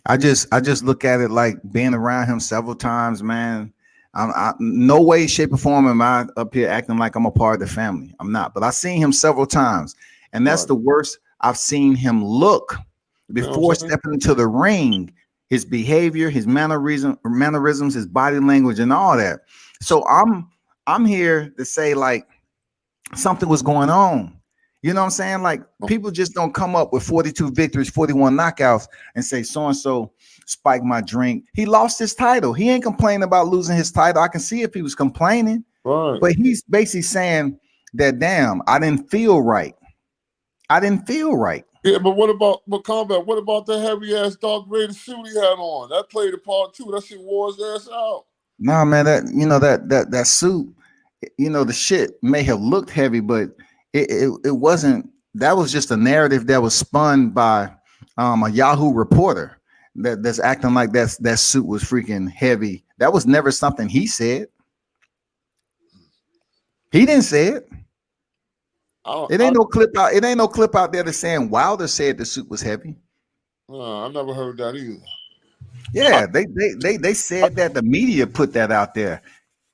I just look at it like being around him several times, man. No way, shape, or form am I up here acting like I'm a part of the family. I'm not, but I've seen him several times, and that's Right. the worst I've seen him look You know what before I'm saying? stepping into the ring. His behavior, his mannerisms, his body language, and all that. So I'm here to say like something was going on. You know what I'm saying? Like people just don't come up with 42 victories, 41 knockouts, and say so and so spiked my drink. He lost his title. He ain't complaining about losing his title. I can see if he was complaining, Right. but he's basically saying that damn, I didn't feel right. I didn't feel right. Yeah, but combat? What about the heavy ass Darth Vader suit he had on? That played a part too. That shit wore his ass out. Nah, man, that suit, the shit may have looked heavy, but it wasn't. That was just a narrative that was spun by a Yahoo reporter that's acting like that suit was freaking heavy. That was never something he said. He didn't say it. I It I, ain't no clip out. It ain't no clip out there that's saying Wilder said the suit was heavy. I never heard that either. I, Yeah, they said that. The media put that out there.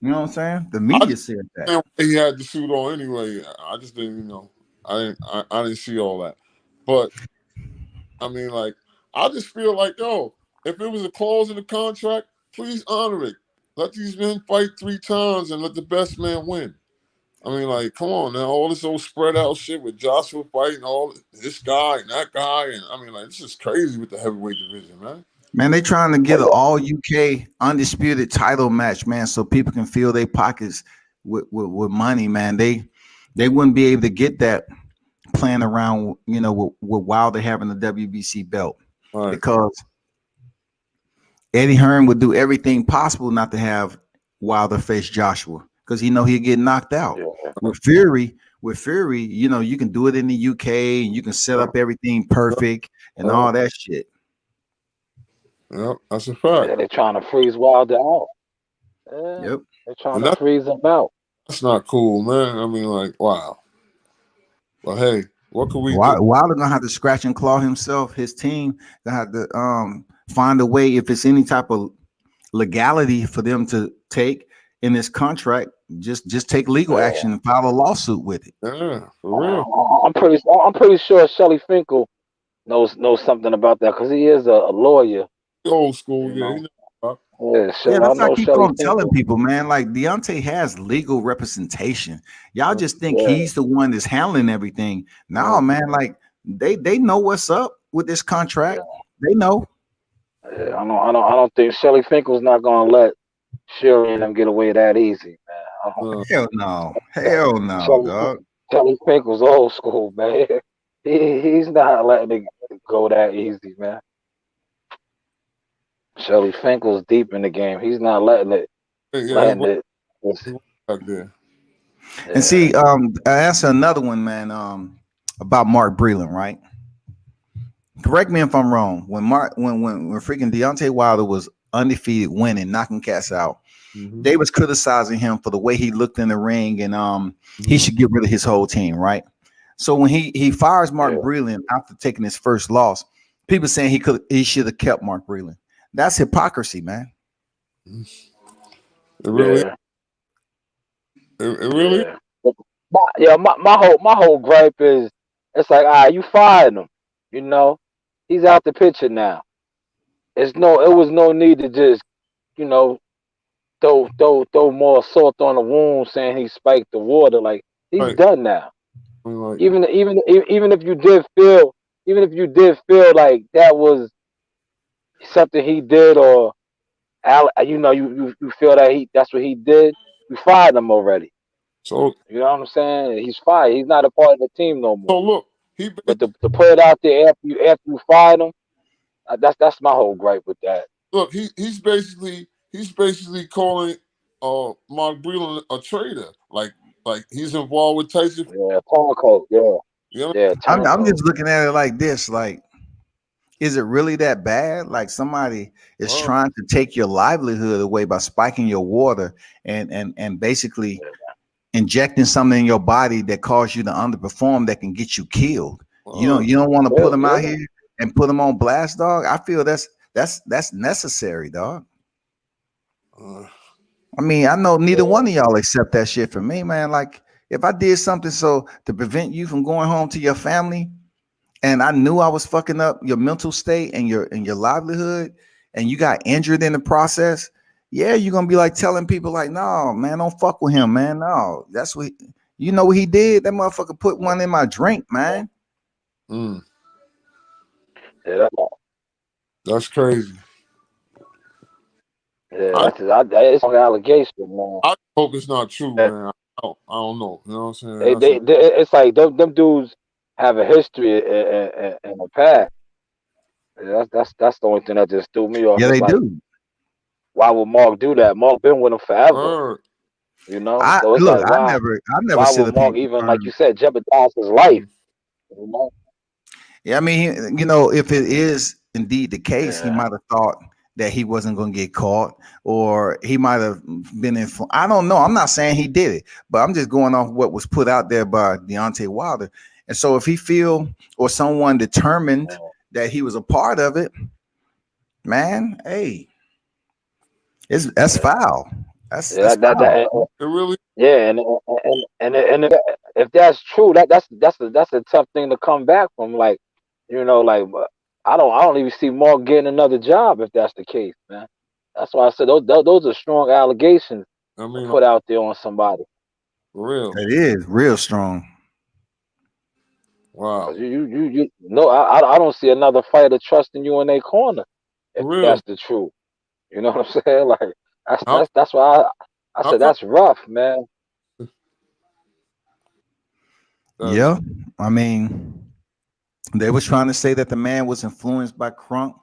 You know what I'm saying? The I media just said that. didn't know he had the suit on anyway. I just didn't, I didn't see all that. But I mean, like, I just feel like, yo, if it was a clause in the contract, please honor it. Let these men fight 3 times and let the best man win. I mean, like, come on now, all this old spread out shit with Joshua fighting all this guy and that guy, and I mean, like, this is crazy with the heavyweight division, man. Man, they trying to Oh get an yeah, all UK undisputed title match, man, so people can fill their pockets with money, man. They wouldn't be able to get that playing around, with Wilder having the WBC belt All right, because Eddie Hearn would do everything possible not to have Wilder face Joshua because he know he'd get knocked out. yeah, With Fury, you can do it in the UK and you can set yeah, up everything perfect and yeah, all that shit. yeah, that's a fact. yeah. They're trying to freeze Wilder out. Yeah, Yep. they're trying And to freeze him out. that's not cool, man. I mean, like, wow. But hey, what can we do? Wilder gonna have to scratch and claw himself. His team gonna have to find a way if it's any type of legality for them to take in this contract. Just take legal Yeah, action and file a lawsuit with it. Yeah, for real. I'm pretty sure Shelly Finkel knows something about that because he is a lawyer. Old school, You yeah. He know. never stopped. Yeah, Yeah, I that's what I know keep Shelly on telling Finkel. people, man. Like Deontay has legal representation. Y'all just think Yeah, he's the one that's handling everything. No, Right. man. Like they know what's up with this yeah, contract. They know. yeah. I don't think Shelly Finkel's not gonna let Shuri and them get away that easy, man. I don't, Uh, Hell no. yeah. Hell no, Shelly, dog. Shelly Finkel's old school, man. He's not letting it go that easy, man. Shelly Finkel's deep in the game. He's not yeah, letting it. he went back there. And Yeah, see, I answer another one, man. About Mark Breland, right? Correct me if I'm wrong. When freaking Deontay Wilder was undefeated, winning, knocking cats out, Mm-hmm. they was criticizing him for the way he looked in the ring, and he Mm-hmm. should get rid of his whole team, right? So when he fires Mark yeah, Breland after taking his first loss, people saying he should have kept Mark Breland. That's hypocrisy, man. It really, yeah, it really. yeah. My whole gripe is it's like you fired him. You know, he's out the picture now. It was no need to just you know throw more salt on the wound saying he spiked the water. Like he's Right. done now. I mean, like, Even if you did feel like that was something he did or you feel that that's what he did, you fired him already. so You know what I'm saying? He's fired. He's not a part of the team no more. look, he But to put it out there after you fired him, that's my whole gripe with that. look, he's basically calling Mark Breland a traitor. Like he's involved with Tyson. Yeah, turncoat. Yeah, You know? yeah, I'm turncoat. just looking at it like this, like Is it really that bad? Like somebody is Well, trying to take your livelihood away by spiking your water and basically injecting something in your body that causes you to underperform that can get you killed. You don't want to put Yeah, them out yeah. here and put them on blast, dog. I feel that's necessary, dog. uh, I mean, I know neither Yeah. one of y'all accept that shit from me, man. Like if I did something so to prevent you from going home to your family, and I knew I was fucking up your mental state and your livelihood, and you got injured in the process, yeah, you're gonna be like telling people like, no, man, don't fuck with him, man. No, that's what you know what he did. That motherfucker put one in my drink, man. mm, Yeah, that, that's crazy. yeah, I it's an allegation, man. I hope it's not true, That man. I don't know. You know what I'm saying? They, That's they, a they, it's like them dudes have a history in the past. Yeah, that's the only thing that just threw me off. Yeah, It's they like, do. why would Mark do that? Mark been with him forever, word. you know. I So it's look, like, I never why sit would up here Mark and even, like you confirm. said, jeopardize his life? Mm, You know? Yeah, I mean, you know, if it is indeed the case, he Yeah, might have thought that he wasn't going to get caught, or he might have been informed. I don't know. I'm not saying he did it, but I'm just going off what was put out there by Deontay Wilder. And so, if he feel or someone determined yeah, that he was a part of it, man, hey, that's yeah. foul. Yeah, That's foul. it really. yeah, and if that's true, that's a tough thing to come back from. Like, like I don't even see Mark getting another job if that's the case, man. That's why I said those are strong allegations I to mean, put out there on somebody. for real. It is real strong. Wow. Cause you no, I don't see another fighter trusting you in their corner if For real. that's the truth. You know what I'm saying? Like that's How that's that's why I how said come that's rough, man. that's Yeah, I mean, they was trying to say that the man was influenced by Crunk.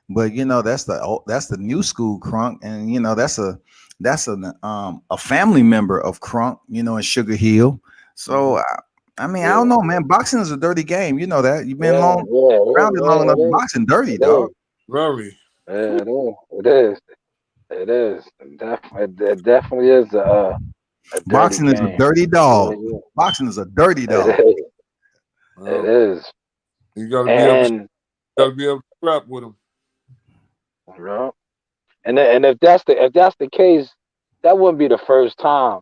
But you know that's the new school Crunk, and you know that's a family member of Crunk, you know, in Sugar Hill. So mhm. I mean I don't Yeah, know, man. Boxing is a dirty game. You know that you've been yeah, long yeah, around it long enough. it is, Boxing dirty, it is, dog. Very. yeah, it is, it is. It definitely is a dirty Boxing is a game. dirty It really dog. is. Boxing is a dirty It dog. is. It Well, is. you got to be able to And scrap with him. you know, and if that's the case, that wouldn't be the first time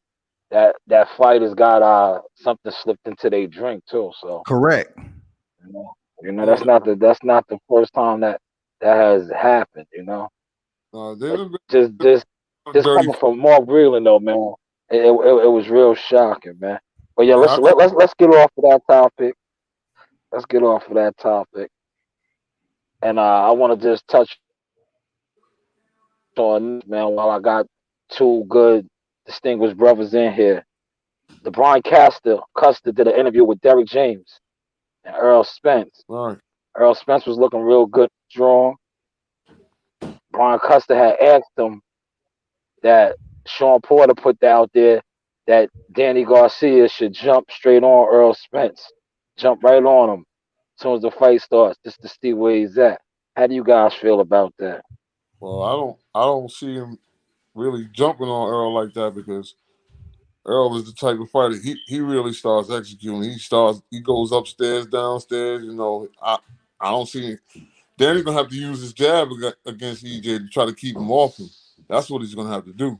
that fighters got something slipped into their drink too. So Correct. you know, Yeah. that's not the first time that has happened. But They've been just just some just dirty. coming from Mark Breland though, man, it was real shocking, man. But yeah, Yeah, I can. let's get off of that topic. Let's get off of that topic, and I want to just touch on man while I got two good distinguished brothers in here. The Brian Custer did an interview with Derrick James and Earl Spence. All right. Earl Spence was looking real good, strong. Brian Custer had asked him that Sean Porter put out there that Danny Garcia should jump straight on Earl Spence, jump right on him as soon as the fight starts, just to see where he's at. How do you guys feel about that? Well, I don't see him really jumping on Earl like that because Earl is the type of fighter he really starts executing. He goes upstairs, downstairs. I don't see. Danny's gonna have to use his jab against EJ to try to keep him off him. That's what he's gonna have to do.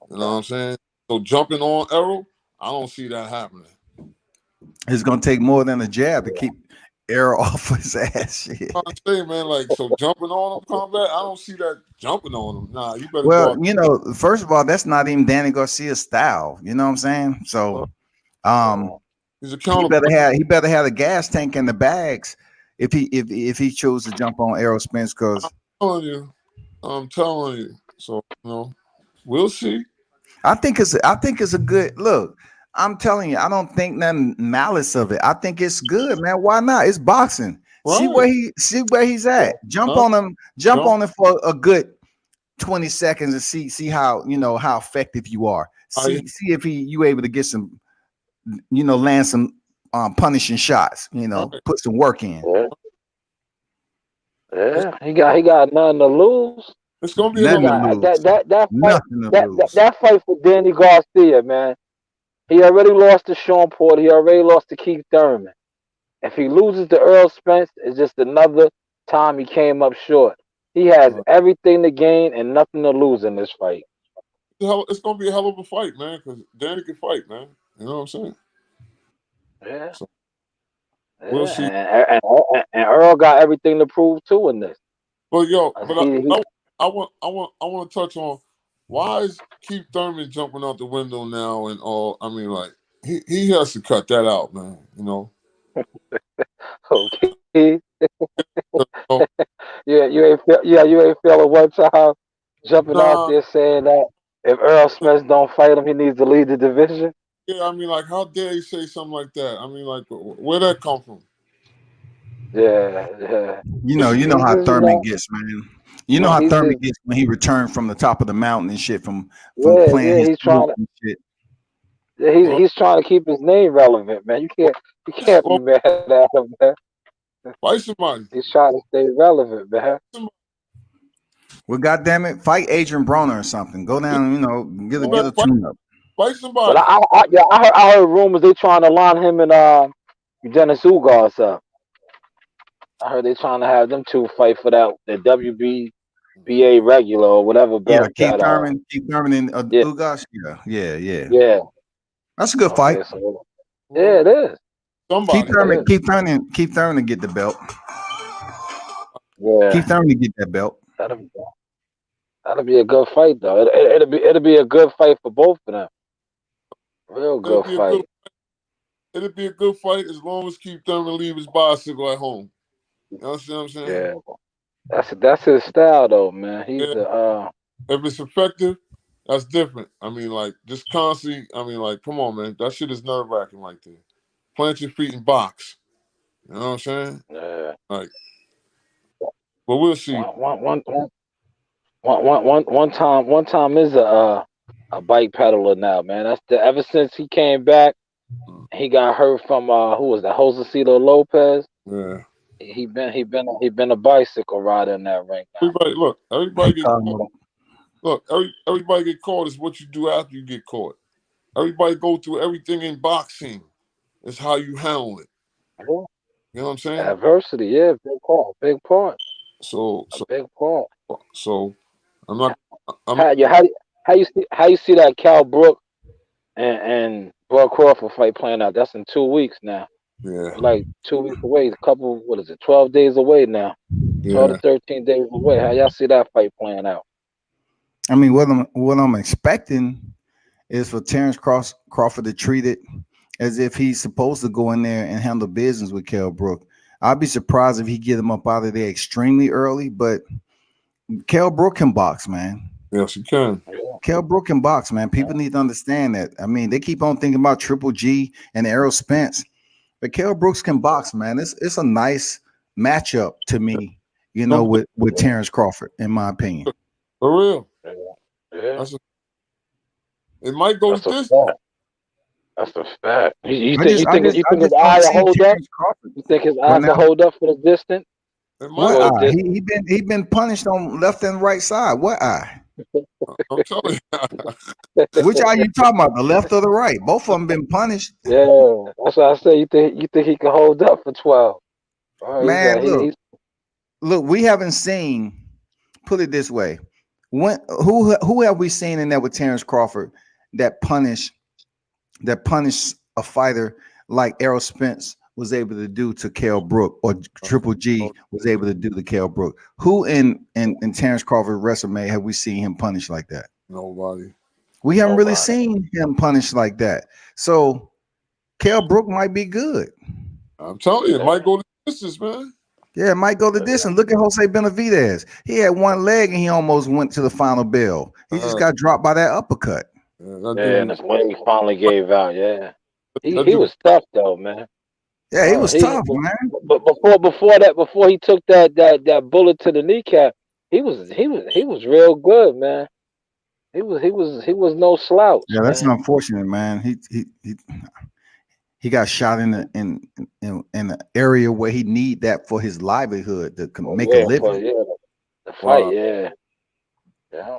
You know what Okay. I'm saying? So jumping on Errol, I don't see that happening. It's gonna take more than a jab to Yeah. keep air off his ass. Shit. I'm trying to say, man, like so jumping on him combat, I don't see that jumping on him. Nah, you better go Well, out. you know, first of all, that's not even Danny Garcia's style. You know what I'm saying? So Well, um he's a he counter. better have a gas tank in the bags if he chose to jump on Errol Spence I'm because telling you, I'm telling you. So we'll see. I think it's a good look. I'm telling you, I don't think nothing malice of it. I think it's good, man. Why not? It's boxing. Right? See where he's Yeah. at. Huh? Jump Jump. on him for a good 20 seconds and see how you know how effective you are. I See if you able to get some land some punishing shots. You know, right. put some work in. Yeah. It's, He got nothing to lose. it's gonna be a Nothing hell to of lose. That fight Nothing to that, that lose. that fight for Danny Garcia, man. He already lost to Sean Porter. He already lost to Keith Thurman. If he loses to Earl Spence, it's just another time he came up short. He has a, everything to gain and nothing to lose in this fight. it's gonna be a hell of a fight, man. Because Danny can fight, man. You know what I'm saying? Yeah, So we'll yeah, see. and Earl got everything to prove too in this. But yo, Uh, but He, he I want to touch on why is Keith Thurman jumping out the window now and all. I mean, like he has to cut that out, man. You know. okay. Oh, You ain't feeling one time jumping out nah, there saying that if Earl Smith don't fight him, he needs to lead the division. yeah. I mean, like, how dare you say something like that? I mean, like, where that come from? Yeah, yeah. You know He's how just, Thurman gets, man. You know how he's Thurman just, gets when he returned from the top of the mountain and shit from yeah, playing yeah. his He's flute trying to, and shit. yeah, Well, he's trying to keep his name relevant, man. You can't be well, mad at him, man. fight somebody. He's trying to stay relevant, man. Somebody Well, goddamn it, fight Adrian Broner or something. Go you down, Yeah. get a tune up. fight But somebody. yeah, I heard rumors they trying to line him and Dennis Ugas up. I heard they trying to have them two fight for that the WBA regular or whatever Yeah, belt that Keith Thurman and yeah, Ugas. Yeah. yeah. That's a good fight. Okay, so yeah, Well, it is. somebody. It is. Keith Thurman to get the belt. Yeah. Keith Thurman to get that belt. That'll be that'll be a good fight though. It'll be a good fight for both of them. Real It'll good be a good. fight. It'll be a good fight as long as Keith Thurman leave his bicycle at home. You know what I'm saying? Yeah. That's his style though, man. He's Yeah. the If it's effective, that's different. I mean, like, just constantly. I mean, like, come on, man. That shit is nerve wracking right there. Plant your feet and box. You know what I'm saying? uh, Like, but we'll see. one, one, one, one, one time is a bike peddler now, man. That's the ever since he came back, Mm. he got hurt from who was that? Josecito Lopez. Yeah. He been a bicycle rider in that ring now. Everybody, look. They Everybody get call caught. him Look. Everybody get caught is what you do after you get caught. Everybody go through everything in boxing. It's how you handle it. Yeah. You know what I'm saying? Adversity, yeah, big part, So, a so, big part. so, I'm not. I'm How you how how you see that Cal Brook and Bud Crawford fight playing out? That's in 2 weeks now. yeah, We're like 2 weeks away. A couple, what is it? 12 days away now. 12 to yeah. 13 days away. How y'all see that fight playing out? I mean, what I'm expecting is for Crawford to treat it as if he's supposed to go in there and handle business with Kell Brook. I'd be surprised if he get him up out of there extremely early, but Kell Brook can box, man. Yes, you can. Yeah, Kell Brook can box, man. People need to understand that. I mean, they keep on thinking about Triple G and Errol Spence, but Kell Brooks can box, man. It's a nice matchup to me, Some with Terrence Crawford, in my opinion. for real. yeah, yeah. That's a, it might go to That's a this. fact. That's a fact. You I think his just don't eye will see hold up? Terrence Crawford. You think his Well, eye now, can hold up for the distance? It To might. what go the eye? distance? He been punished on left and right side. What eye? I'm telling you. Which eye you talking about? The left or the right? Both of them been punished. Yeah, that's what I say. You think he can hold up for 12? Oh, Man, he's look, we haven't seen. Put it this way: who have we seen in there with Terrence Crawford that punish a fighter like Errol Spence was able to do to Kell Brook, or Triple G was able to do to Kell Brook? Who in Terrence Crawford's resume have we seen him punish like that? Nobody. We haven't really nobody. seen him punished like that. So Kell Brook might be good. I'm telling you, it Yeah, might go to distance, man. Yeah, it might go to this. And look at Jose Benavidez. He had one leg and he almost went to the final bell. He just got dropped by that uppercut. Yeah, that yeah, and dude. his leg finally gave out. Yeah, That he dude. was tough though, man. Yeah, he was He tough, man. but before he took that bullet to the kneecap, he was real good, man. He was no slouch, Yeah, that's man. unfortunate, man. He got shot in an area where he need that for his livelihood to Oh make a yeah, for living. the fight. Wow. Yeah, yeah.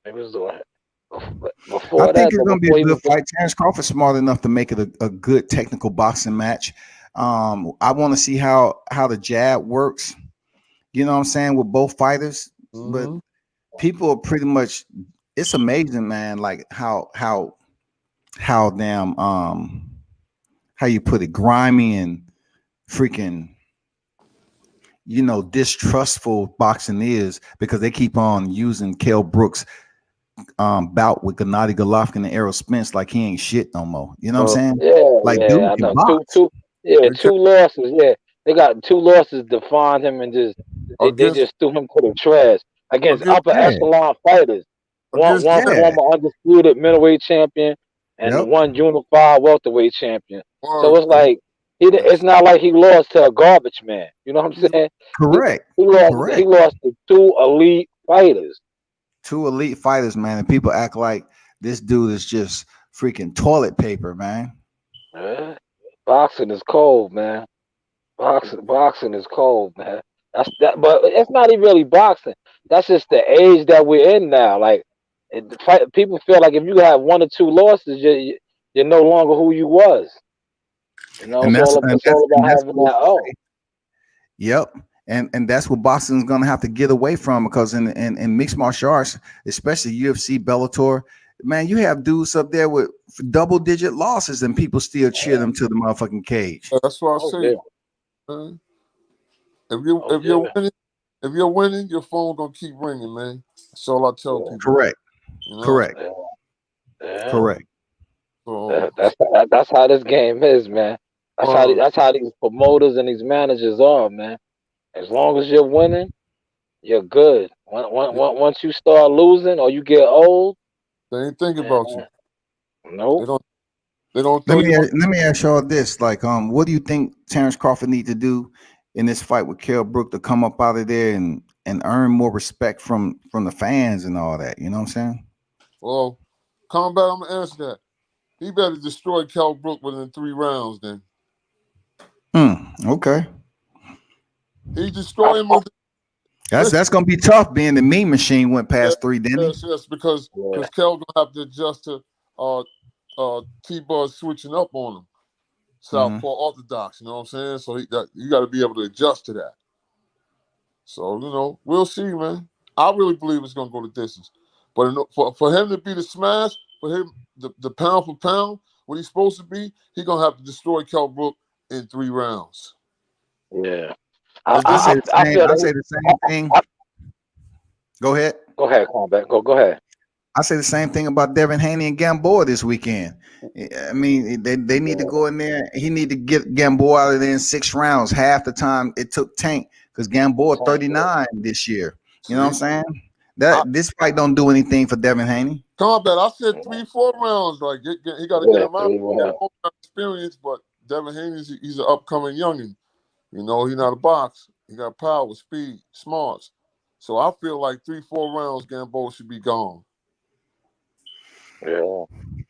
He was doing it. I Before think that, it's though, going to be a before he good was fight. Terrence Crawford smart enough to make it a good technical boxing match. I want to see how the jab works. You know what I'm saying with both fighters, but Mm-hmm. people are pretty much. It's amazing, man. Like how damn how you put it, grimy and freaking distrustful boxing is because they keep on using Kell Brooks bout with Gennady Golovkin and Errol Spence like he ain't shit no more. You know what I'm Well, saying? yeah, Like yeah, dude I can know. box. Yeah, they two kept losses. Yeah, they got two losses defined him and just they against just threw him to the trash against against upper Yeah, echelon fighters. against One yeah, former undisputed middleweight champion and yep, one unified welterweight champion. So Word. it's like it's Yes. not like he lost to a garbage man. You know what I'm He's saying? He correct, he correct. lost to two elite fighters. Two elite fighters, man, and people act like this dude is just freaking toilet paper, man. Yeah. Boxing is cold, man. Boxing is cold, man. That's that, but it's not even really boxing. That's just the age that we're in now. Like, people feel like if you have one or two losses, you're no longer who you was. You know, And that's it's all and about that's having what that. Oh, Yep. And that's what boxing's gonna have to get away from because in mixed martial arts, especially UFC, Bellator, man, you have dudes up there with double digit losses and people still cheer them to the motherfucking cage. That's why I oh say, yeah, man, if you oh yeah, if you're winning, your phone gonna keep ringing, man. That's all I tell yeah, people. Correct. You know. Correct. yeah. Yeah. Correct. So That's how this game is, man. word. That's how these promoters and these managers are, man. As long as you're winning, you're good. Once you start losing or you get old, They ain't thinking about you. man, nope. They don't. They don't Let throw me you. let me ask y'all this: like, what do you think Terrence Crawford need to do in this fight with Kell Brook to come up out of there and earn more respect from the fans and all that? You know what I'm saying? Well, combat. I'm gonna answer that. He better destroy Cal Brook within 3 rounds. Then Okay. he I, destroy him. With, That's listen, gonna be tough. Being the mean machine went yes, past three, didn't he? yes, because yeah, Cal gonna have to adjust to uh T-Buzz switching up on him. Hmm. Southpaw orthodox. You know what I'm saying? So you got to be able to adjust to that. So we'll see, man. I really believe it's gonna go the distance, but for him to be the smash, for him the pound for pound, what he's supposed to be, he gonna have to destroy Kell Brook in 3 rounds, yeah. and then he, I feel I that. say the I, same thing. I, Go ahead. go ahead, Combat. Go ahead. I say the same thing about Devin Haney and Gamboa this weekend. I mean, they need to Yeah, go in there. He need to get Gamboa out of there in 6 rounds, half the time it took Tank, because Gamboa yeah. 39 this year. You know what I'm see, saying? I, That this fight don't do anything for Devin Haney. combat. I said 3-4 rounds. Like he got to get Yeah, him out, three, get whatever. more experience. But Devin Haney's he's an upcoming youngin. He's not a box. He got power, speed, smarts. So I feel like 3-4 rounds, Gamboa should be gone. Yeah,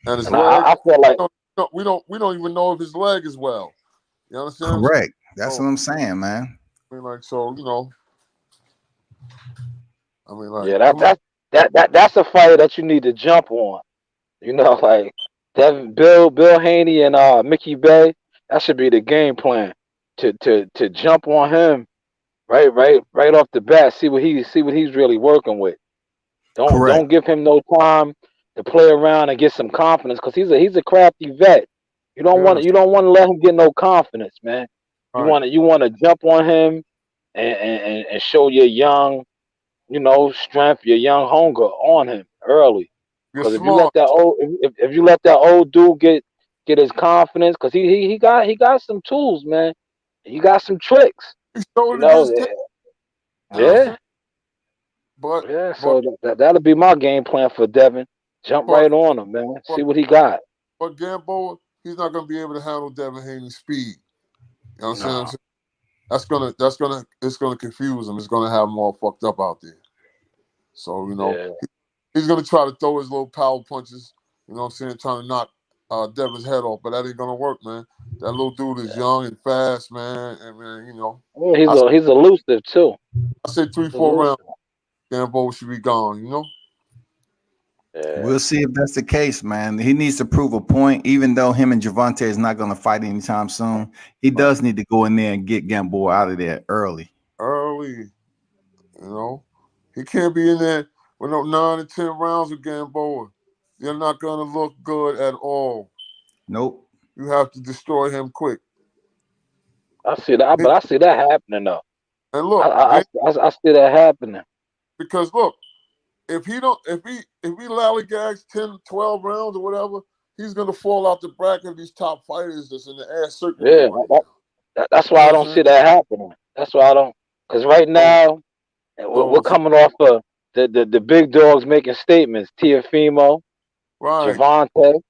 And his and leg, I feel like we don't even know if his leg is well. You understand what I'm saying? Correct. That's So what I'm saying, man. I mean like yeah, come on. that's a fight that you need to jump on. You know, like Bill Haney and Mickey Bay. That should be the game plan to jump on him right off the bat. See what he's really working with. Correct. Don't give him no time to play around and get some confidence because he's a crafty vet. Yes, You don't want to let him get no confidence, man. right. You want to jump on him and show your young strength, your young hunger on him early. You're Because if you let smart. that old if you let that old dude get his confidence, because he got some tools, man. He got some tricks, He you showed it know. against Tank. You know what I'm Yeah, saying? But yeah. but So that'll be my game plan for Devin. Jump but right on him, man. but, See what he got. but Gamboa, he's not gonna be able to handle Devin Haney's speed. You know what I'm No. saying? It's gonna confuse him. It's gonna have him all fucked up out there. So, Yeah. he's gonna try to throw his little power punches, you know what I'm saying, trying to knock Devin's head off, but that ain't gonna work, man. That little dude is young and fast, man. And man, Yeah, I, he's elusive too. I said three, He's four rounds, elusive. Gamble should be gone. Yeah, We'll see if that's the case, man. He needs to prove a point, even though him and Javante is not going to fight anytime soon. He Right. does need to go in there and get Gamboa out of there early. Early, you know, he can't be in there with no 9 and 10 rounds with Gamboa. You're not gonna look good at all. Nope. You have to destroy him quick. I see that, And but I see that happening though. I look, I I, I see that happening. because look, if he don't, if he lollygags 10, 12 rounds or whatever, he's gonna fall out the bracket of these top fighters that's in the ass Yeah, circulating right now. that's You know why I what I'm don't saying? see that happening. That's why I don't. Because right So, now we're so coming off of the big dogs making statements. Tiafimo, right, Javante.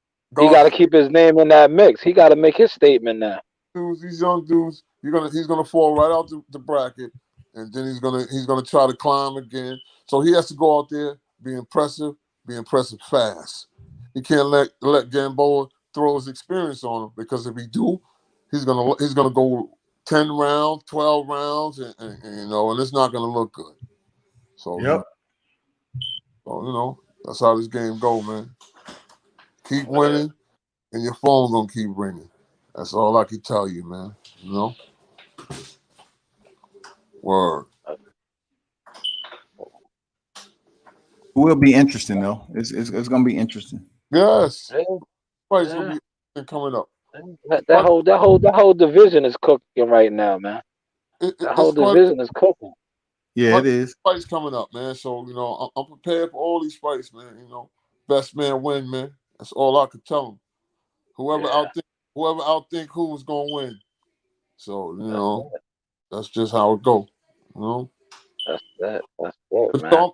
He got to Garcia. keep his name in that mix. He got to make his statement now. Dudes, these young dudes, he's gonna fall right out the bracket, and then he's gonna try to climb again. So he has to go out there, be impressive fast. He can't let Gamboa throw his experience on him because if he do, he's gonna go 10 rounds, 12 rounds, and it's not gonna look good. So Yep. that's how this game go, man. Keep Yeah. winning, and your phone gonna keep ringing. That's all I can tell you, man. Word. Will be interesting though. It's going to be interesting. Yes. Yeah, Fight's gonna yeah. be coming up. That Fight, whole division is cooking right now, man. That whole it's quite division is cooking. Yeah, it is. fights coming up, man. So I'm prepared for all these fights, man. Best man win, man. That's all I could tell them. Whoever Yeah, outthink, whoever outthink who's gonna win. So that's it. that's just how it go. You know. That's it, But man.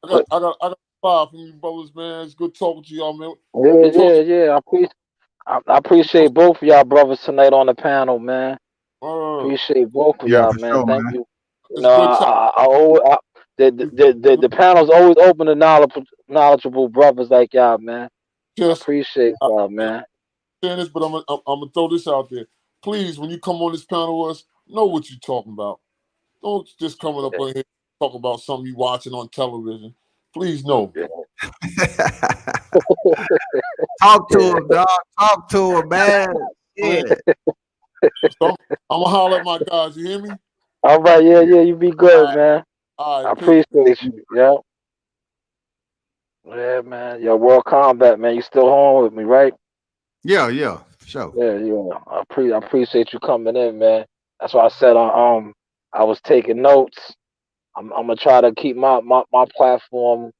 But I got 5 from you brothers, man. It's good talking to y'all, man. yeah, We talk to yeah. I you. appreciate both of y'all brothers tonight on the panel, man. Uh, Appreciate both of Yeah, y'all, for man. sure, Thank man. you. You it's know, good chat. the panel's always open to knowledgeable brothers like y'all, man. I Just appreciate I, y'all, and man. I'm saying this, but I'm gonna throw this out there. Please, when you come on this panel with us, know what you're talking about. Don't just coming up Yeah, on here talk about something you watching on television. Please know. yeah, Talk to yeah. him, dog. Talk to him, man. Man, Yeah. so I'm gonna holler at my guys. You hear me? All right, yeah, yeah. You be All good, right, man. all I right. Peace. appreciate you. Yeah, yeah, man. Yo, World Combat, man. You still home with me, right? Yeah, yeah, for sure. Yeah, yeah. I appreciate you coming in, man. That's why I said I was taking notes. I'm gonna try to keep my platform,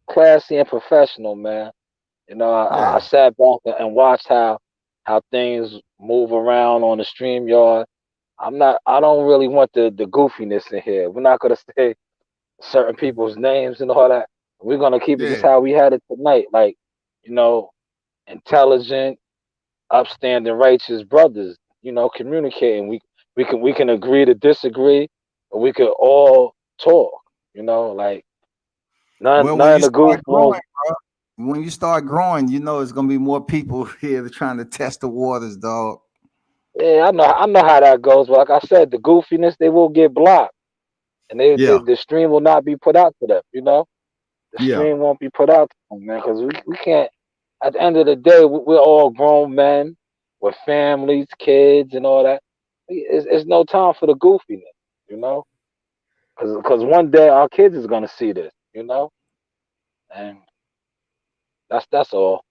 classy and professional, man. I Yeah. sat back and watched how things move around on the stream yard. I don't really want the goofiness in here. We're not gonna say certain people's names and all that. We're gonna keep it just Yeah. how we had it tonight, like, you know, intelligent, upstanding, righteous brothers, communicating. We can agree to disagree, but we could all talk, like Well, none of the goofballs. when you start growing, you know it's gonna be more people here trying to test the waters, dog. Yeah, I know how that goes. But like I said, the goofiness, they will get blocked, and Yeah, the stream will not be put out to them. The yeah. stream won't be put out to them, man, because we can't. At the end of the day, we're all grown men with families, kids, and all that. It's no time for the goofiness, you know, because one day our kids is gonna see this, and that's all.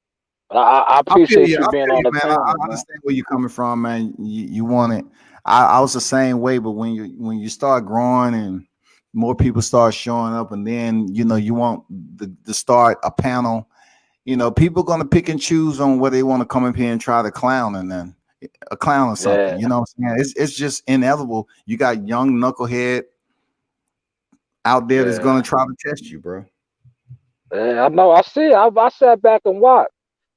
But I I feel appreciate you. you I being feel on you, the man. panel, I man. understand where you're coming from, man. You want it. I was the same way, but when you start growing and more people start showing up, and then you want to start a panel. People gonna pick and choose on where they want to come up here and try to clown, and then a clown or something. Yeah, You know what I'm saying? It's just inevitable. You got young knucklehead out there that's yeah, gonna try to test you, bro. yeah. I know. I see. I sat back and watched.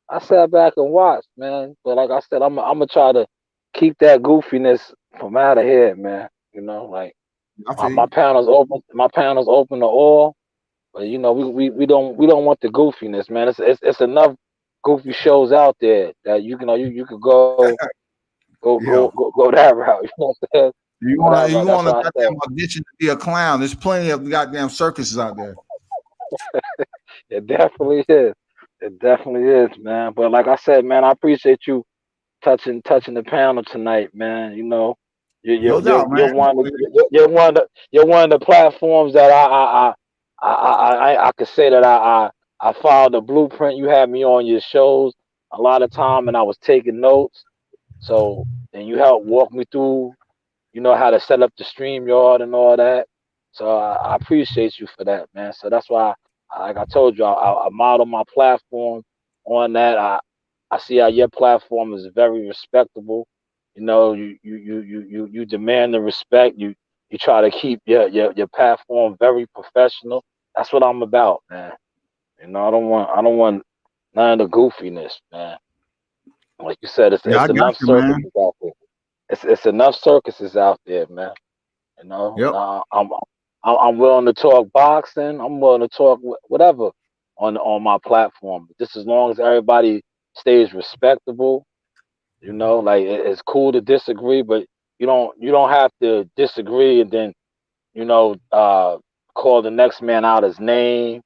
I sat back and watched, man. But like I said, I'm gonna try to keep that goofiness from out of here, man. Like I my, feel my you. panel's open. My panel's open to all. But we don't want the goofiness, man. It's enough goofy shows out there that you could go Yeah. Go that route. You know what I'm saying? You Go want that you route. That's want to what I said. goddamn audition to be a clown? There's plenty of goddamn circuses out there. It definitely is. It definitely is, man. But like I said, man, I appreciate you touching the panel tonight, man. You know, No doubt, man. you're one of the platforms that I could say that I followed the blueprint. You had me on your shows a lot of time, and I was taking notes. So and you helped walk me through, how to set up the stream yard and all that. So I appreciate you for that, man. So that's why, like I told you, I model my platform on that. I see how your platform is very respectable. You demand the respect. You try to keep your platform very professional. That's what I'm about, man. I don't want none of the goofiness, man. Like you said, Yeah, I it's got enough you, man. circuses out there. It's enough circuses out there, man. You know, Yep. I'm willing to talk boxing. I'm willing to talk whatever on my platform. Just as long as everybody stays respectable. Like it's cool to disagree, but you don't have to disagree and then call the next man out his name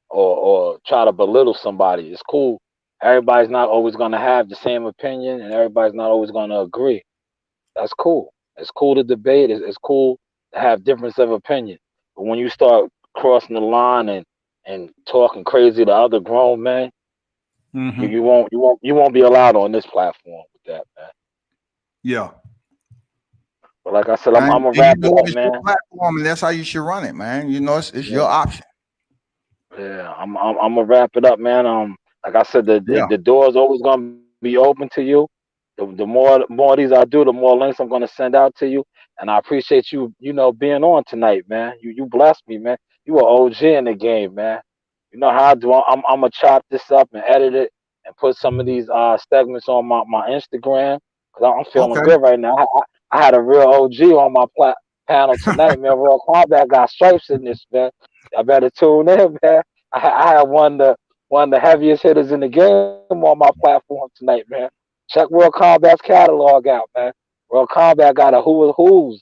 or try to belittle somebody. It's cool. Everybody's not always going to have the same opinion, and everybody's not always going to agree. That's cool. It's cool to debate. It's cool to have difference of opinion. But when you start crossing the line and talking crazy to other grown men, you, Mm-hmm. you won't you won't you won't be allowed on this platform with that, man. Yeah. But like I said, I'm And, I'm gonna and you wrap know it up, it's your man. platform, and that's how you should run it, man. It's your Yeah, option. yeah. I'm gonna wrap it up, man. Like I said, the Yeah. the door's always gonna be open to you. The more of these I do, the more links I'm gonna send out to you. And I appreciate you, being on tonight, man. You blessed me, man. You are OG in the game, man. You know how I do. I'm gonna chop this up and edit it and put some of these segments on my Instagram because I'm feeling Okay. good right now. I had a real OG on my panel tonight, man. Royal Combat got stripes in this, man. I better tune in, man. I had one of the heaviest hitters in the game on my platform tonight, man. Check World Combat's catalog out, man. World Combat got a who of who's,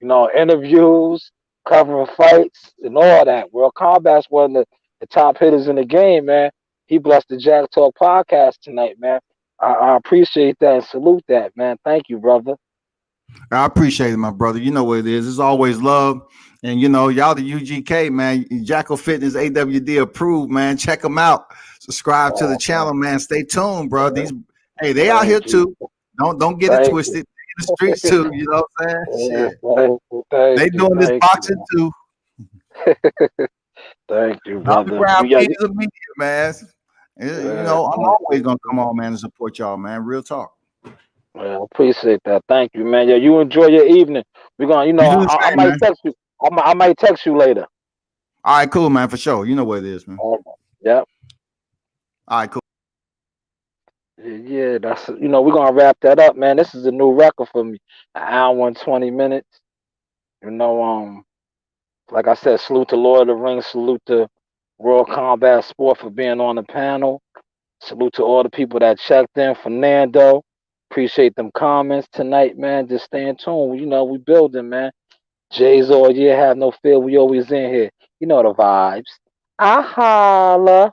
interviews, covering fights, and all that. World Combat's one of the top hitters in the game, man. He blessed the Jaktalk podcast tonight, man. I appreciate that and salute that, man. Thank you, brother. I appreciate it, my brother. You know what it is. It's always love. And y'all the UGK, man. Jackal Fitness AWD approved, man. Check them out. Subscribe to the Oh, man. channel, man. Stay tuned, bro. Yeah, These they out here thank you. too. Don't get it Thank you. twisted. They in the streets too. You know what I'm saying? Yeah, Shit. They thank you. doing this Thank you, boxing man. too. Thank you, Not brother. around Yeah, me the media, man. I'm thank always you. gonna come on, man, and support y'all, man. Real talk. Yeah, I appreciate that. Thank you, man. Yeah, you enjoy your evening. We're gonna, You do the I same, might man. text you. I might text you later. All right, cool, man, for sure. You know what it is, man. Yeah, All right, cool. yeah. We're gonna wrap that up, man. This is a new record for me. An hour and 20 minutes. You know, like I said, salute to Lord of the Rings. Salute to World Combat Sport for being on the panel. Salute to all the people that checked in. Fernando, appreciate them comments tonight, man. Just staying tuned. We building, man. Jay's all year, have no fear. We always in here. You know the vibes. I holla.